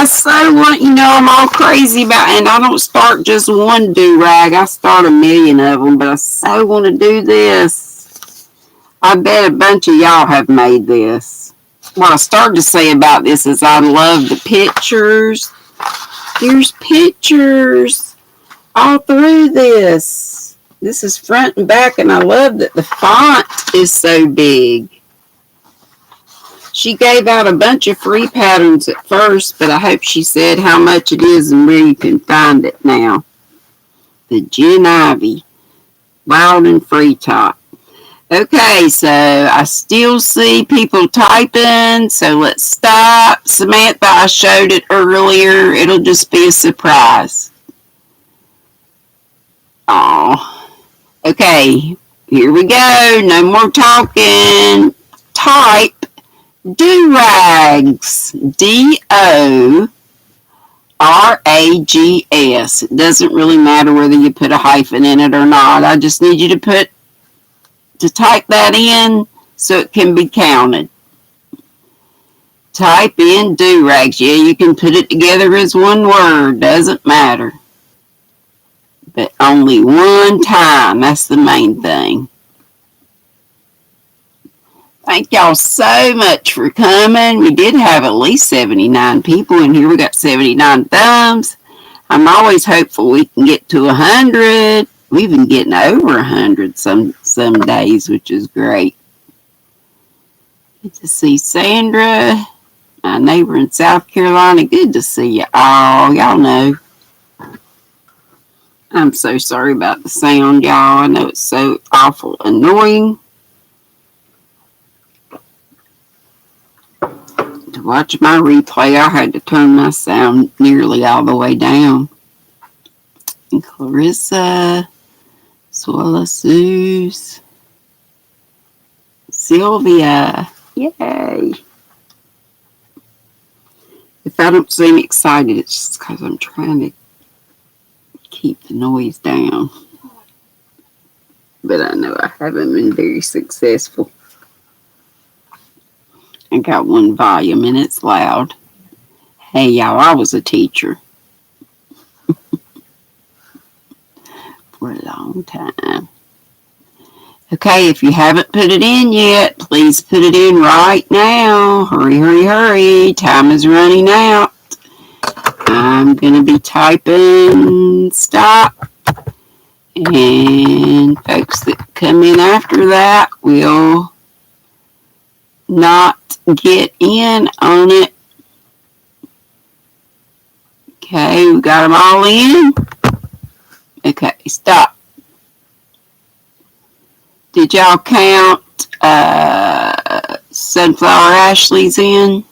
so want, I'm all crazy about, and I don't start just one do-rag. I start a million of them, but I so want to do this. I bet a bunch of y'all have made this. What I started to say about this is I love the pictures. There's pictures all through this. This is front and back, and I love that the font is so big. She gave out a bunch of free patterns at first, but I hope she said how much it is and where you can find it now. The Gen Ivy, Wild and Free Top. Okay, so I still see people typing, so let's stop. Samantha, I showed it earlier. It'll just be a surprise. Oh, okay, here we go. No more talking. Type do-rags. D-O-R-A-G-S. It doesn't really matter whether you put a hyphen in it or not. I just need you to type that in so it can be counted. Type in do-rags. Yeah, you can put it together as one word. Doesn't matter. But only one time. That's the main thing. Thank y'all so much for coming. We did have at least 79 people in here. We got 79 thumbs. I'm always hopeful we can get to 100. We've been getting over 100 some days, which is great. Good to see Sandra, my neighbor in South Carolina. Good to see you all. Y'all know. I'm so sorry about the sound, y'all. I know it's so awful annoying. To watch my replay, I had to turn my sound nearly all the way down. And Clarissa, Suela Suze, Sylvia, yay. If I don't seem excited, it's just because I'm trying to keep the noise down. But I know I haven't been very successful. I got one volume and it's loud. Hey y'all, I was a teacher for a long time. Okay, if you haven't put it in yet, please put it in right now. Hurry, hurry, hurry. Time is running out. I'm going to be typing stop. And folks that come in after that will not get in on it. Okay, we got them all in. Okay, stop. Did y'all count Sunflower Ashley's in?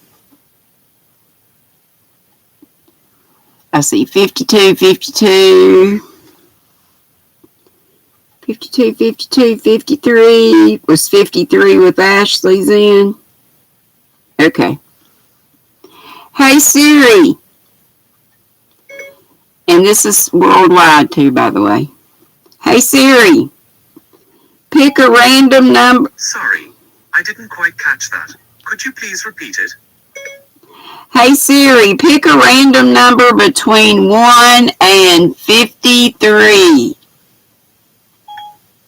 I see 52, 52, 52, 52, 53. Was 53 with Ashley's in? Okay. Hey Siri. And this is worldwide too, by the way. Hey Siri. Pick a random number. Sorry, I didn't quite catch that. Could you please repeat it? Hey Siri, pick a random number between 1 and 53.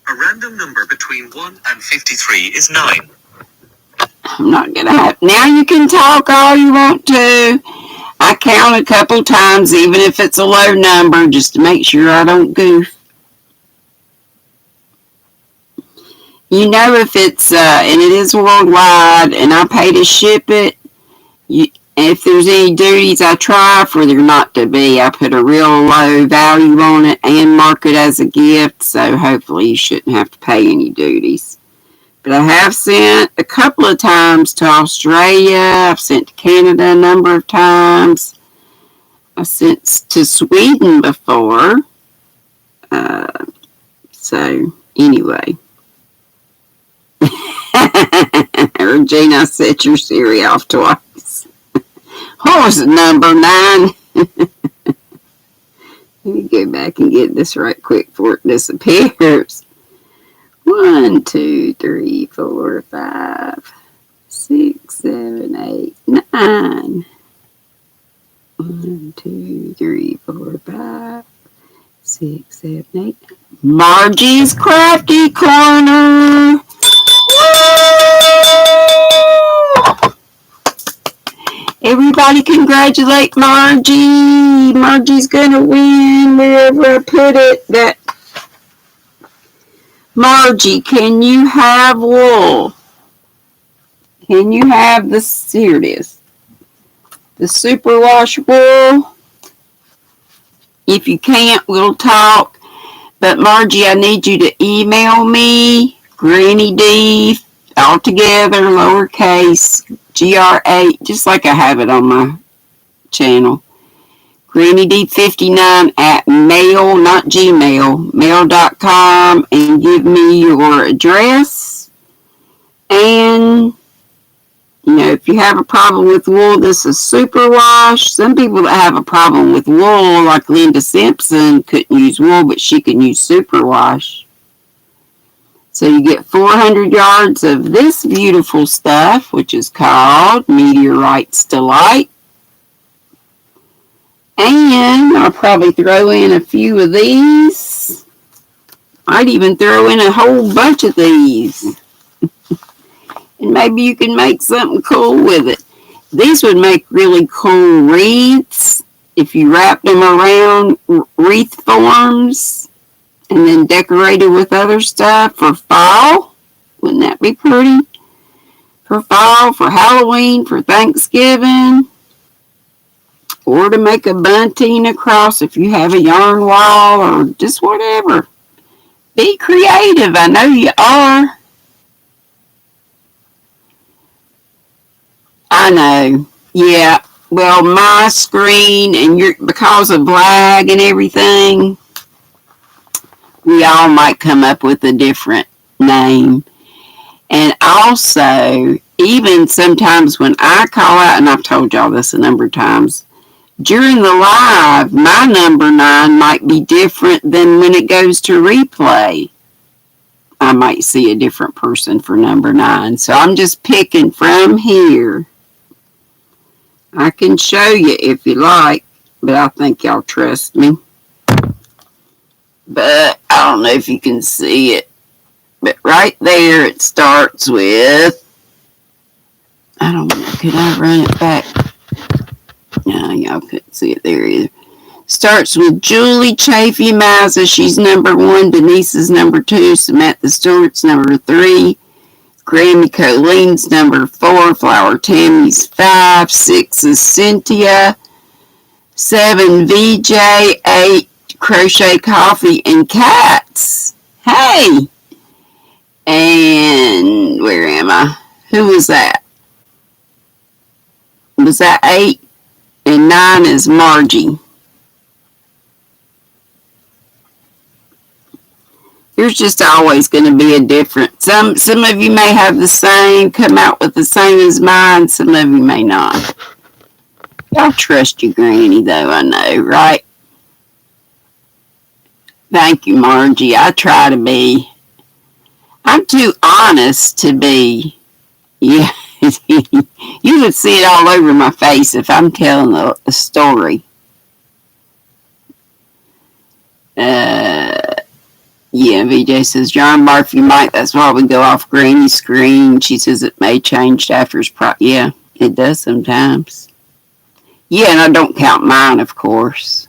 A random number between 1 and 53 is 9. I'm not going to have... Now you can talk all you want to. I count a couple times, even if it's a low number, just to make sure I don't goof. You know if it's, and it is worldwide, and I pay to ship it, if there's any duties, I try for there not to be. I put a real low value on it and mark it as a gift, so hopefully you shouldn't have to pay any duties. But I have sent a couple of times to Australia. I've sent to Canada a number of times. I sent to Sweden before. So, anyway. Regina, set your Siri off twice. What was the number 9? Let me go back and get this right quick before it disappears. 1, 2, 3, 4, 5, 6, 7, 8, 9. 1, 2, 3, 4, 5, 6, 7, 8. Margie's Crafty Corner. Everybody congratulate Margie. Margie's gonna win wherever I put it. That Margie, can you have wool? Can you have this? Here it is. The superwash wool. If you can't, we'll talk. But Margie, I need you to email me, GrannyDee, all together, lowercase, GRA, just like I have it on my channel. GrannyDee59 at mail, not Gmail, mail.com, and give me your address. And, you know, if you have a problem with wool, this is superwash. Some people that have a problem with wool, like Linda Simpson, couldn't use wool, but she can use superwash. So you get 400 yards of this beautiful stuff, which is called Meteorite's Delight. And I'll probably throw in a few of these. I'd even throw in a whole bunch of these. And maybe you can make something cool with it. These would make really cool wreaths if you wrapped them around wreath forms and then decorated with other stuff for fall. Wouldn't that be pretty? For fall, for Halloween, for Thanksgiving, or to make a bunting across if you have a yarn wall or just whatever. Be creative. I know you are. I know. Yeah. Well, my screen and because of lag and everything, we all might come up with a different name. And also, even sometimes when I call out, and I've told y'all this a number of times, during the live, my number 9 might be different than when it goes to replay. I might see a different person for number 9. So I'm just picking from here. I can show you if you like, but I think y'all trust me. But I don't know if you can see it. But right there it starts with, I don't know, could I run it back? No, y'all couldn't see it there either. Starts with Julie Chafee Mazza. She's number 1. Denise is number 2. Samantha Stewart's number 3. Grammy Colleen's number 4. Flower Tammy's 5. 6 is Cynthia. 7 VJ. 8 Crochet Coffee and Cats. Hey! And where am I? Who was that? Was that 8? And 9 is Margie. There's just always going to be a difference. Some of you may have the same, come out with the same as mine. Some of you may not. Y'all trust your granny, though, I know, right? Thank you, Margie. I try to be. I'm too honest to be. Yeah, you would see it all over my face if I'm telling a story. Yeah, VJ says, John Murphy, you might. That's why we go off Granny's screen. She says it may change after his yeah, it does sometimes. Yeah, and I don't count mine, of course.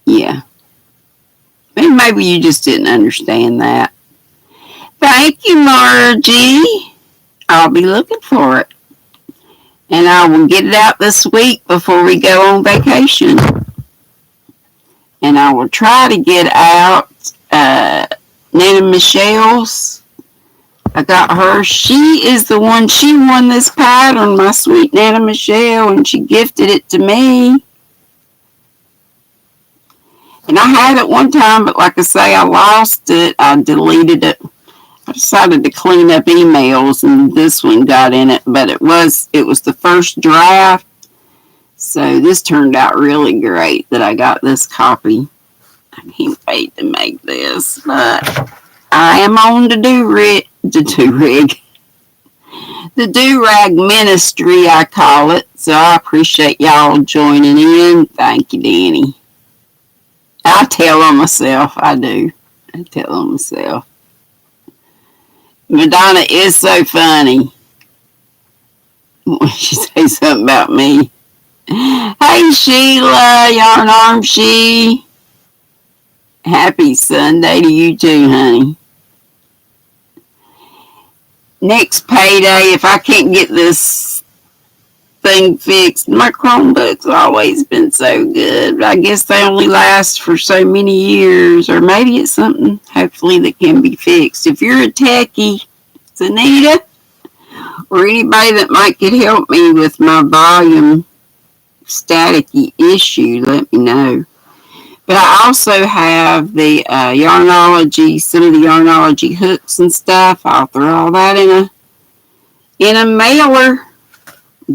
Yeah. And maybe you just didn't understand that. Thank you, Margie. I'll be looking for it. And I will get it out this week before we go on vacation. And I will try to get out Nana Michelle's. I got her. She is the one, she won this pattern, my sweet Nana Michelle, and she gifted it to me. And I had it one time, but like I say, I lost it. I deleted it. I decided to clean up emails, and this one got in it, but it was the first draft. So this turned out really great that I got this copy. I can't wait to make this, but I am on the do-rag ministry, I call it. So I appreciate y'all joining in. Thank you, Deni. I tell on myself, I do. I tell on myself. Madonna is so funny. When she say something about me. Hey, Sheila, Yarn Arm She. Happy Sunday to you too, honey. Next payday, if I can't get this thing fixed, my Chromebook's always been so good. I guess they only last for so many years, or maybe it's something, hopefully, that can be fixed. If you're a techie, it's Anita, or anybody that might could help me with my volume staticky issue, let me know. But I also have the Yarnology, some of the Yarnology hooks and stuff. I'll throw all that in a mailer.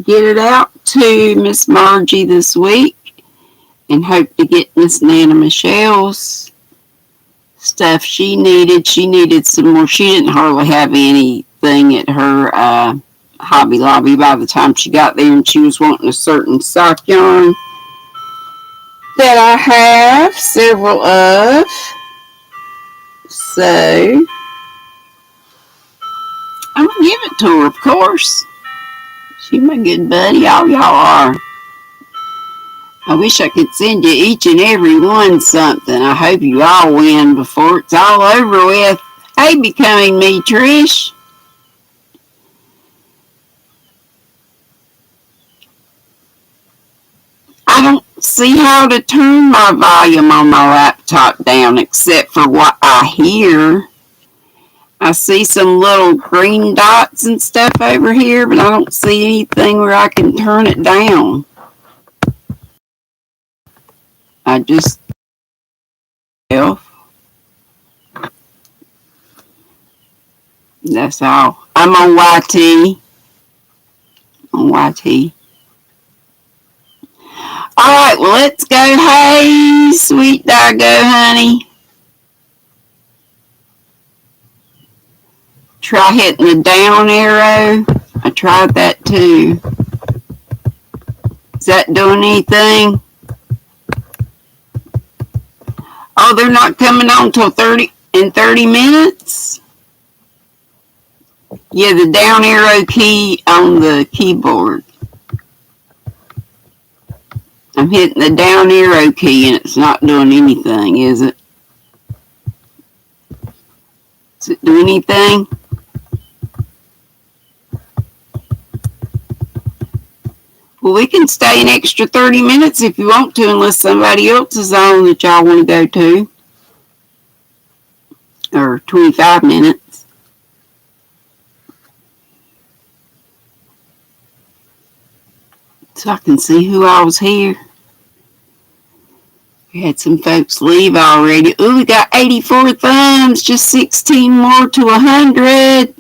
Get it out to Miss Margie this week, and hope to get Miss Nana Michelle's stuff she needed. She needed some more. She didn't hardly have anything at her Hobby Lobby by the time she got there, and she was wanting a certain sock yarn that I have several of. So I'm gonna give it to her, of course. She's my good buddy. All y'all are. I wish I could send you each and every one something. I hope you all win before it's all over with. Hey, Becoming Me, Trish. I don't see how to turn my volume on my laptop down except for what I hear. I see some little green dots and stuff over here, but I don't see anything where I can turn it down. I just that's all. I'm on YT. On YT. Alright, well, let's go. Hey, sweet doggo, honey. Try hitting the down arrow. I tried that too. Is that doing anything? Oh, they're not coming on till 30 minutes? Yeah, the down arrow key on the keyboard. I'm hitting the down arrow key and it's not doing anything, is it? Does it do anything? Well, we can stay an extra 30 minutes if you want to, unless somebody else is on that y'all want to go to. Or 25 minutes. So I can see who all was here. We had some folks leave already. Ooh, we got 84 thumbs. Just 16 more to 100.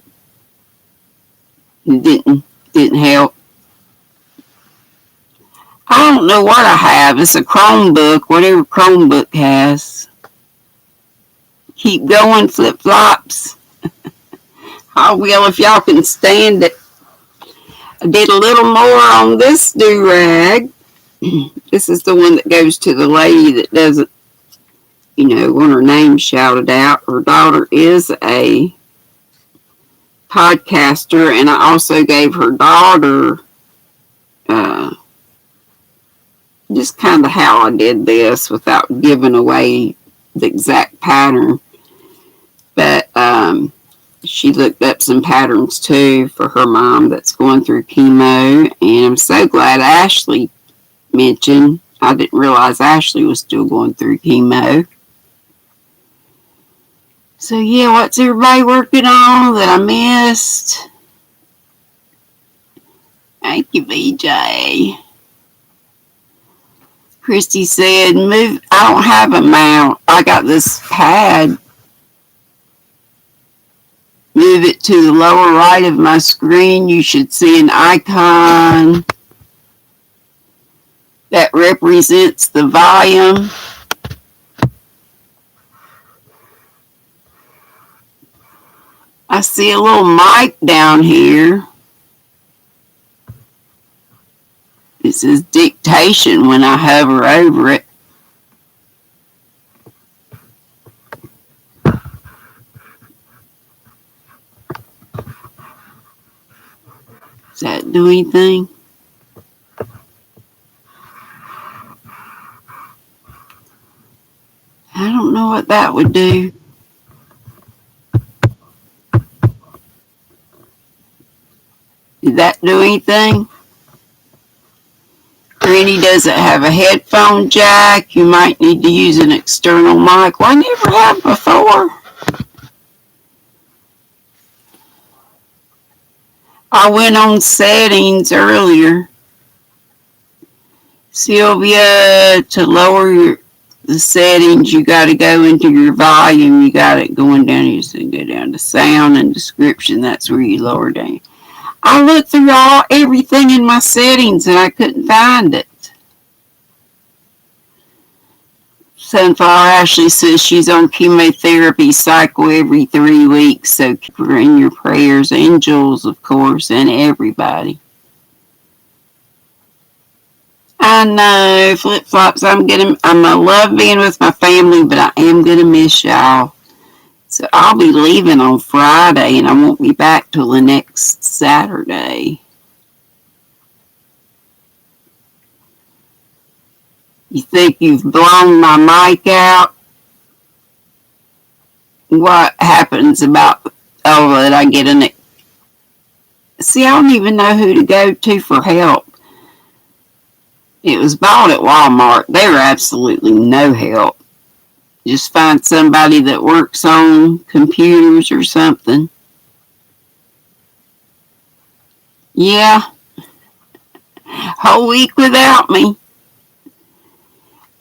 It didn't help. I don't know what I have. It's a Chromebook, whatever Chromebook has. Keep going, flip-flops. I will if y'all can stand it. I did a little more on this do-rag. This is the one that goes to the lady that doesn't, want her name shouted out. Her daughter is a podcaster, and I also gave her daughter just kind of how I did this without giving away the exact pattern. But she looked up some patterns too for her mom that's going through chemo, and I'm so glad Ashley mentioned. I didn't realize Ashley was still going through chemo. So yeah, what's everybody working on that I missed? Thank you, BJ. Christy said, move. I don't have a mount. I got this pad. Move it to the lower right of my screen. You should see an icon that represents the volume. I see a little mic down here. This is dictation when I hover over it. Does that do anything? I don't know what that would do. Did that do anything? Granny doesn't have a headphone jack. You might need to use an external mic. Well, I never have before. I went on settings earlier. Sylvia, to lower the settings, you got to go into your volume. You got it going down here. So go down to sound and description. That's where you lower down. I looked through everything in my settings and I couldn't find it. Sunflower Ashley says she's on chemotherapy cycle every 3 weeks, so keep her in your prayers. Angels, of course, and everybody. I know, flip-flops, I love being with my family, but I am going to miss y'all. So I'll be leaving on Friday and I won't be back till the next Saturday. You think you've blown my mic out? What happens about, that I get in it? See, I don't even know who to go to for help. It was bought at Walmart. They were absolutely no help. Just find somebody that works on computers or something. Yeah. Whole week without me.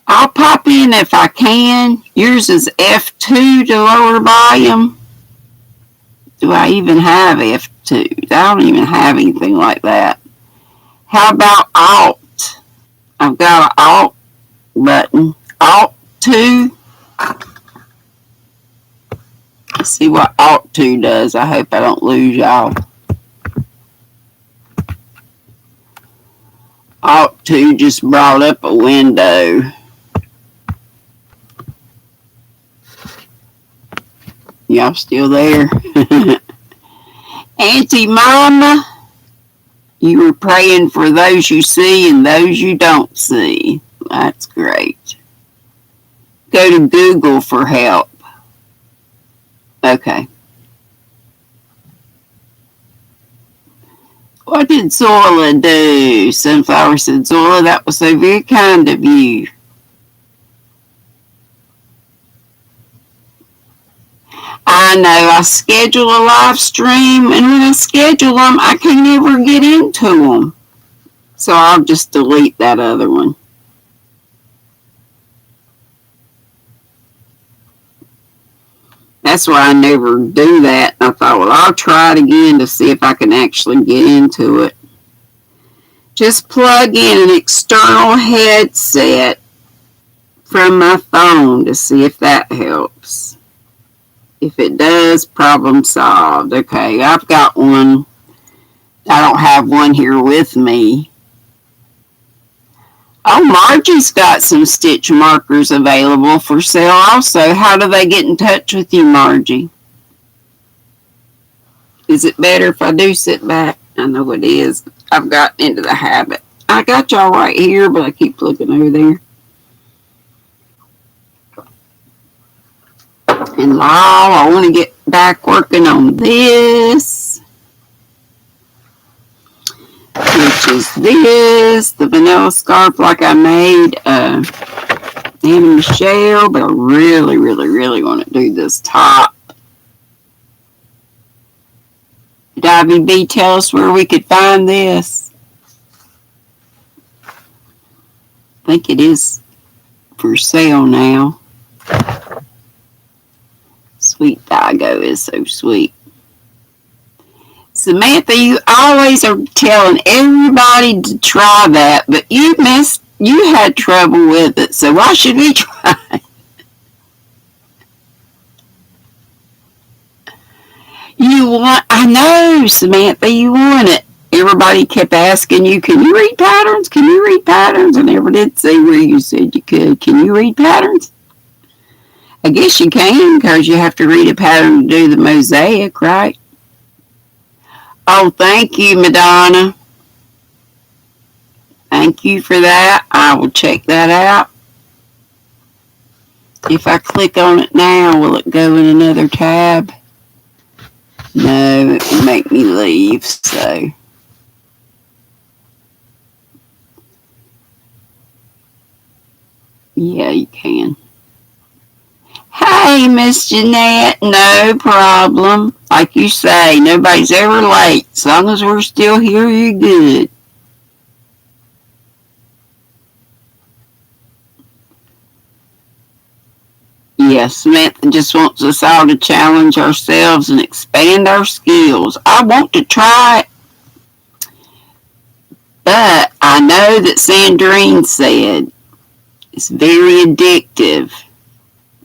I'll pop in if I can. Yours is F2 to lower volume. Do I even have F2? I don't even have anything like that. How about Alt? I've got an Alt button. Alt 2. Let's see what Alt 2 does. I hope I don't lose y'all. Alt 2 just brought up a window. Y'all still there? Auntie Mama, you were praying for those you see and those you don't see. That's great. Go to Google for help. Okay. What did Zola do? Sunflower said, Zola, that was so very kind of you. I know, I schedule a live stream, and when I schedule them, I can't ever get into them. So I'll just delete that other one. That's why I never do that. I thought, well, I'll try it again to see if I can actually get into it. Just plug in an external headset from my phone to see if that helps. If it does, problem solved. Okay, I've got one. I don't have one here with me. Oh, Margie's got some stitch markers available for sale also. How do they get in touch with you, Margie? Is it better if I do sit back? I know it is. I've gotten into the habit. I got y'all right here, but I keep looking over there. And Lyle, I want to get back working on this. Which is this, the vanilla scarf like I made Anna Michelle, but I really, really, really want to do this top. Did Ivy B tell us where we could find this? I think it is for sale now. Sweet Digo is so sweet. Samantha, you always are telling everybody to try that, but you had trouble with it, so why should we try it? I know, Samantha, you want it. Everybody kept asking you, can you read patterns? Can you read patterns? I never did see where you said you could. Can you read patterns? I guess you can, because you have to read a pattern to do the mosaic, right? Oh, thank you, Madonna. Thank you for that. I will check that out. If I click on it now, will it go in another tab? No, it will make me leave, so. Yeah, you can. Hey, Miss Jeanette, no problem. Like you say, nobody's ever late. As long as we're still here, you're good. Yes, Samantha just wants us all to challenge ourselves and expand our skills. I want to try it, but I know that Sandrine said it's very addictive.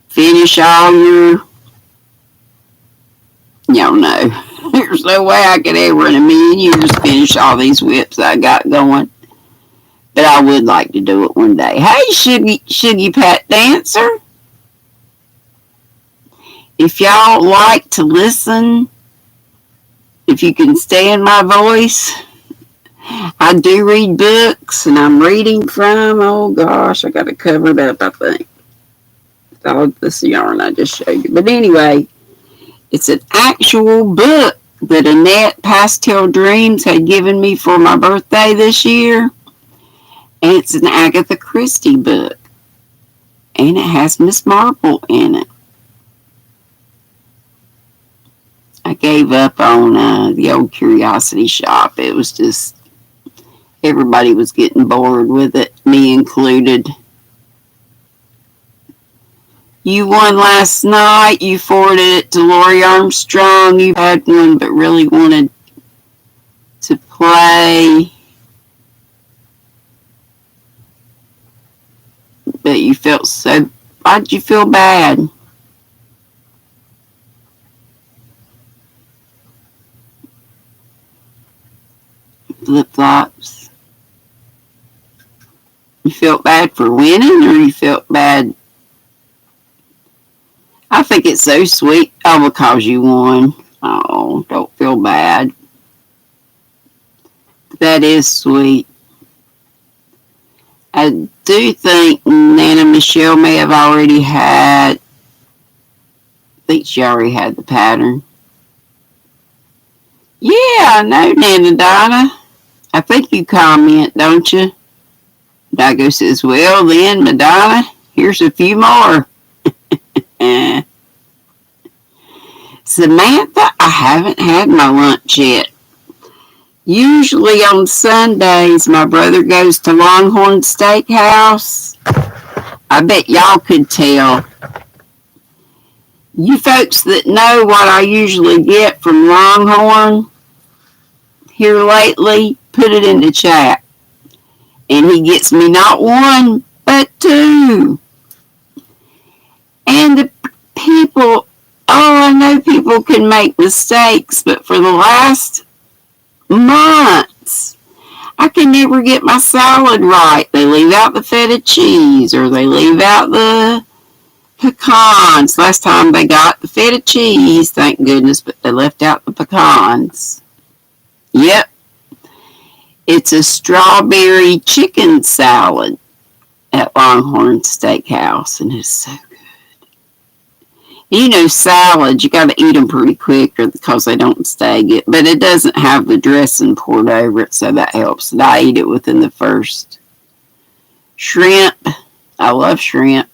Finish all your, y'all know, there's no way I could ever in a million years finish all these whips I got going. But I would like to do it one day. Hey, Shuggy Pat Dancer. if y'all like to listen, if you can stand my voice, I do read books, and I'm reading from, oh gosh, I got it covered up, I think. All this yarn I just showed you. But anyway, it's an actual book that Annette Pastel Dreams had given me for my birthday this year. And it's an Agatha Christie book. And it has Miss Marple in it. I gave up on the old Curiosity Shop. It was just, everybody was getting bored with it, me included. You won last night. You forwarded it to Lori Armstrong. You had one but really wanted to play. But you felt so, why'd you feel bad? Flip-flops. You felt bad for winning, or you felt bad? I think it's so sweet. Oh, because you won. Oh, don't feel bad. That is sweet. I do think Nana Michelle may have already had, I think she already had the pattern. Yeah, I know, Nana Donna. I think you comment, don't you? Dago says, well then, Madonna, here's a few more. Samantha, I haven't had my lunch yet. Usually on Sundays, my brother goes to Longhorn Steakhouse. I bet y'all could tell. You folks that know what I usually get from Longhorn here lately, put it in the chat. And he gets me not one, but two. And the people, I know people can make mistakes, but for the last months, I can never get my salad right. They leave out the feta cheese, or they leave out the pecans. Last time they got the feta cheese, thank goodness, but they left out the pecans. Yep. It's a strawberry chicken salad at Longhorn Steakhouse, and it's so good. You know, salads, you got to eat them pretty quick because they don't stay good. But it doesn't have the dressing poured over it, so that helps. And I eat it within the first. Shrimp. I love shrimp.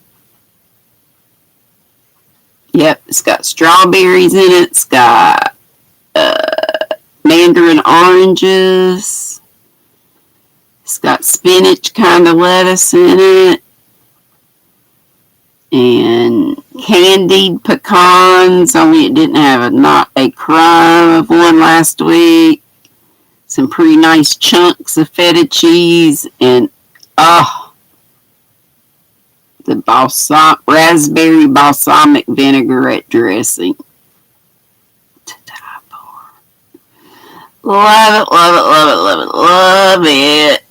Yep, it's got strawberries in it. It's got mandarin oranges. It's got spinach kind of lettuce in it. And candied pecans, only it didn't have not a crumb of one last week. Some pretty nice chunks of feta cheese, and the raspberry balsamic vinaigrette dressing. To die for. Love it, love it, love it, love it, love it.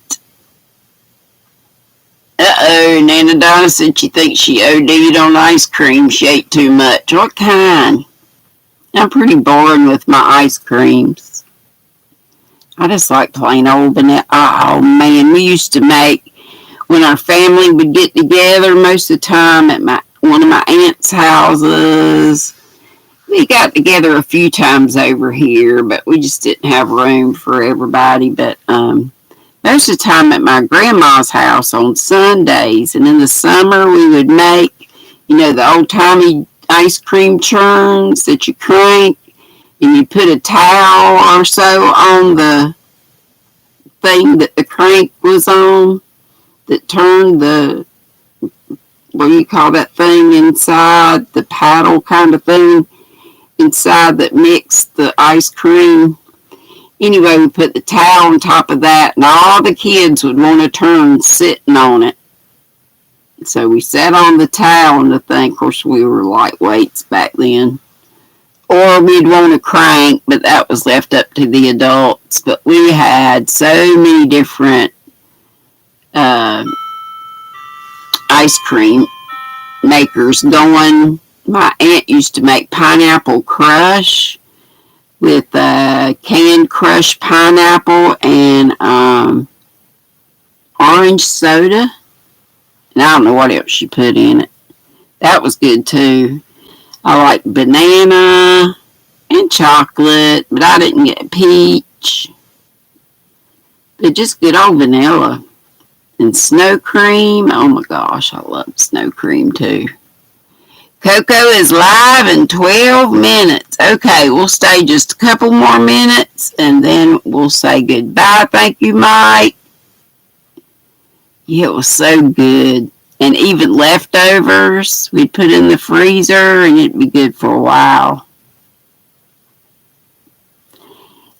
Uh-oh, Nana Donna said she thinks she OD'd on ice cream. She ate too much. What kind? I'm pretty boring with my ice creams. I just like plain old vanilla. Oh, man, we used to make, when our family would get together most of the time at one of my aunt's houses. We got together a few times over here, but we just didn't have room for everybody. But most of the time at my grandma's house on Sundays, and in the summer we would make, the old-timey ice cream churns that you crank, and you put a towel or so on the thing that the crank was on that turned the, what do you call that thing inside, the paddle kind of thing inside that mixed the ice cream. Anyway, we put the towel on top of that, and all the kids would want to turn sitting on it. So we sat on the towel and the thing. Of course, we were lightweights back then. Or we'd want to crank, but that was left up to the adults. But we had so many different ice cream makers going. My aunt used to make pineapple crush with canned crushed pineapple and orange soda. And I don't know what else she put in it. That was good too. I like banana and chocolate, but I didn't get peach. But just good old vanilla. And snow cream. Oh my gosh, I love snow cream too. Coco is live in 12 minutes. Okay, we'll stay just a couple more minutes and then we'll say goodbye. Thank you, Mike. Yeah, it was so good. And even leftovers, we'd put in the freezer and it'd be good for a while.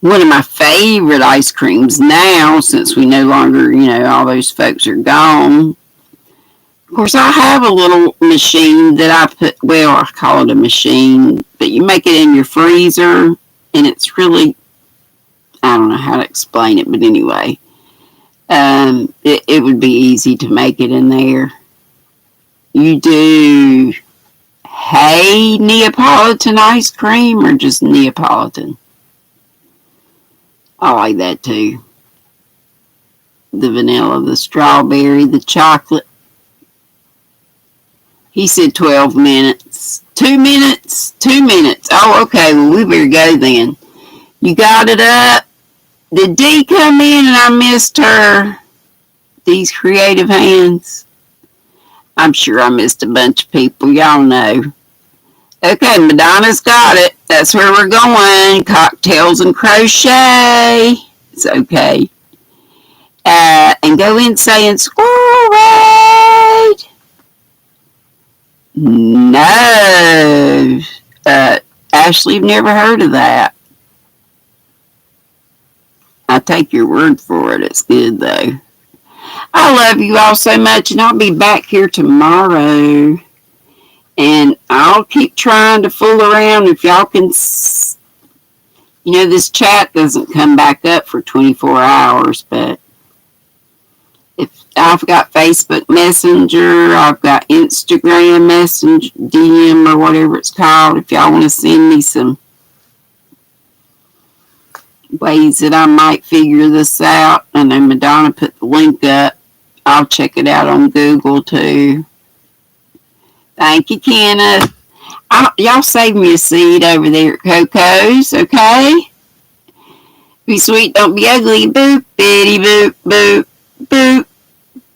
One of my favorite ice creams now, since we no longer, all those folks are gone. Of course, I have a little machine that I call it a machine, but you make it in your freezer, and it's really, I don't know how to explain it, but anyway, it would be easy to make it in there. You do Neapolitan ice cream or just Neapolitan? I like that too. The vanilla, the strawberry, the chocolate. He said 12 minutes. 2 minutes? 2 minutes. Oh, okay. Well, we better go then. You got it up? Did Dee come in and I missed her? Dee's creative hands. I'm sure I missed a bunch of people. Y'all know. Okay, Madonna's got it. That's where we're going. Cocktails and crochet. It's okay. And go in saying, squirrel raid. No. Ashley, you've never heard of that. I take your word for it. It's good, though. I love you all so much, and I'll be back here tomorrow. And I'll keep trying to fool around if y'all can. This chat doesn't come back up for 24 hours, but if I've got Facebook Messenger, I've got Instagram Messenger, DM or whatever it's called. If y'all want to send me some ways that I might figure this out. I know Madonna put the link up. I'll check it out on Google too. Thank you, Kenneth. Y'all save me a seat over there at Coco's, okay? Be sweet, don't be ugly. Boop, bitty, boop, boop, boop,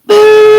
boop.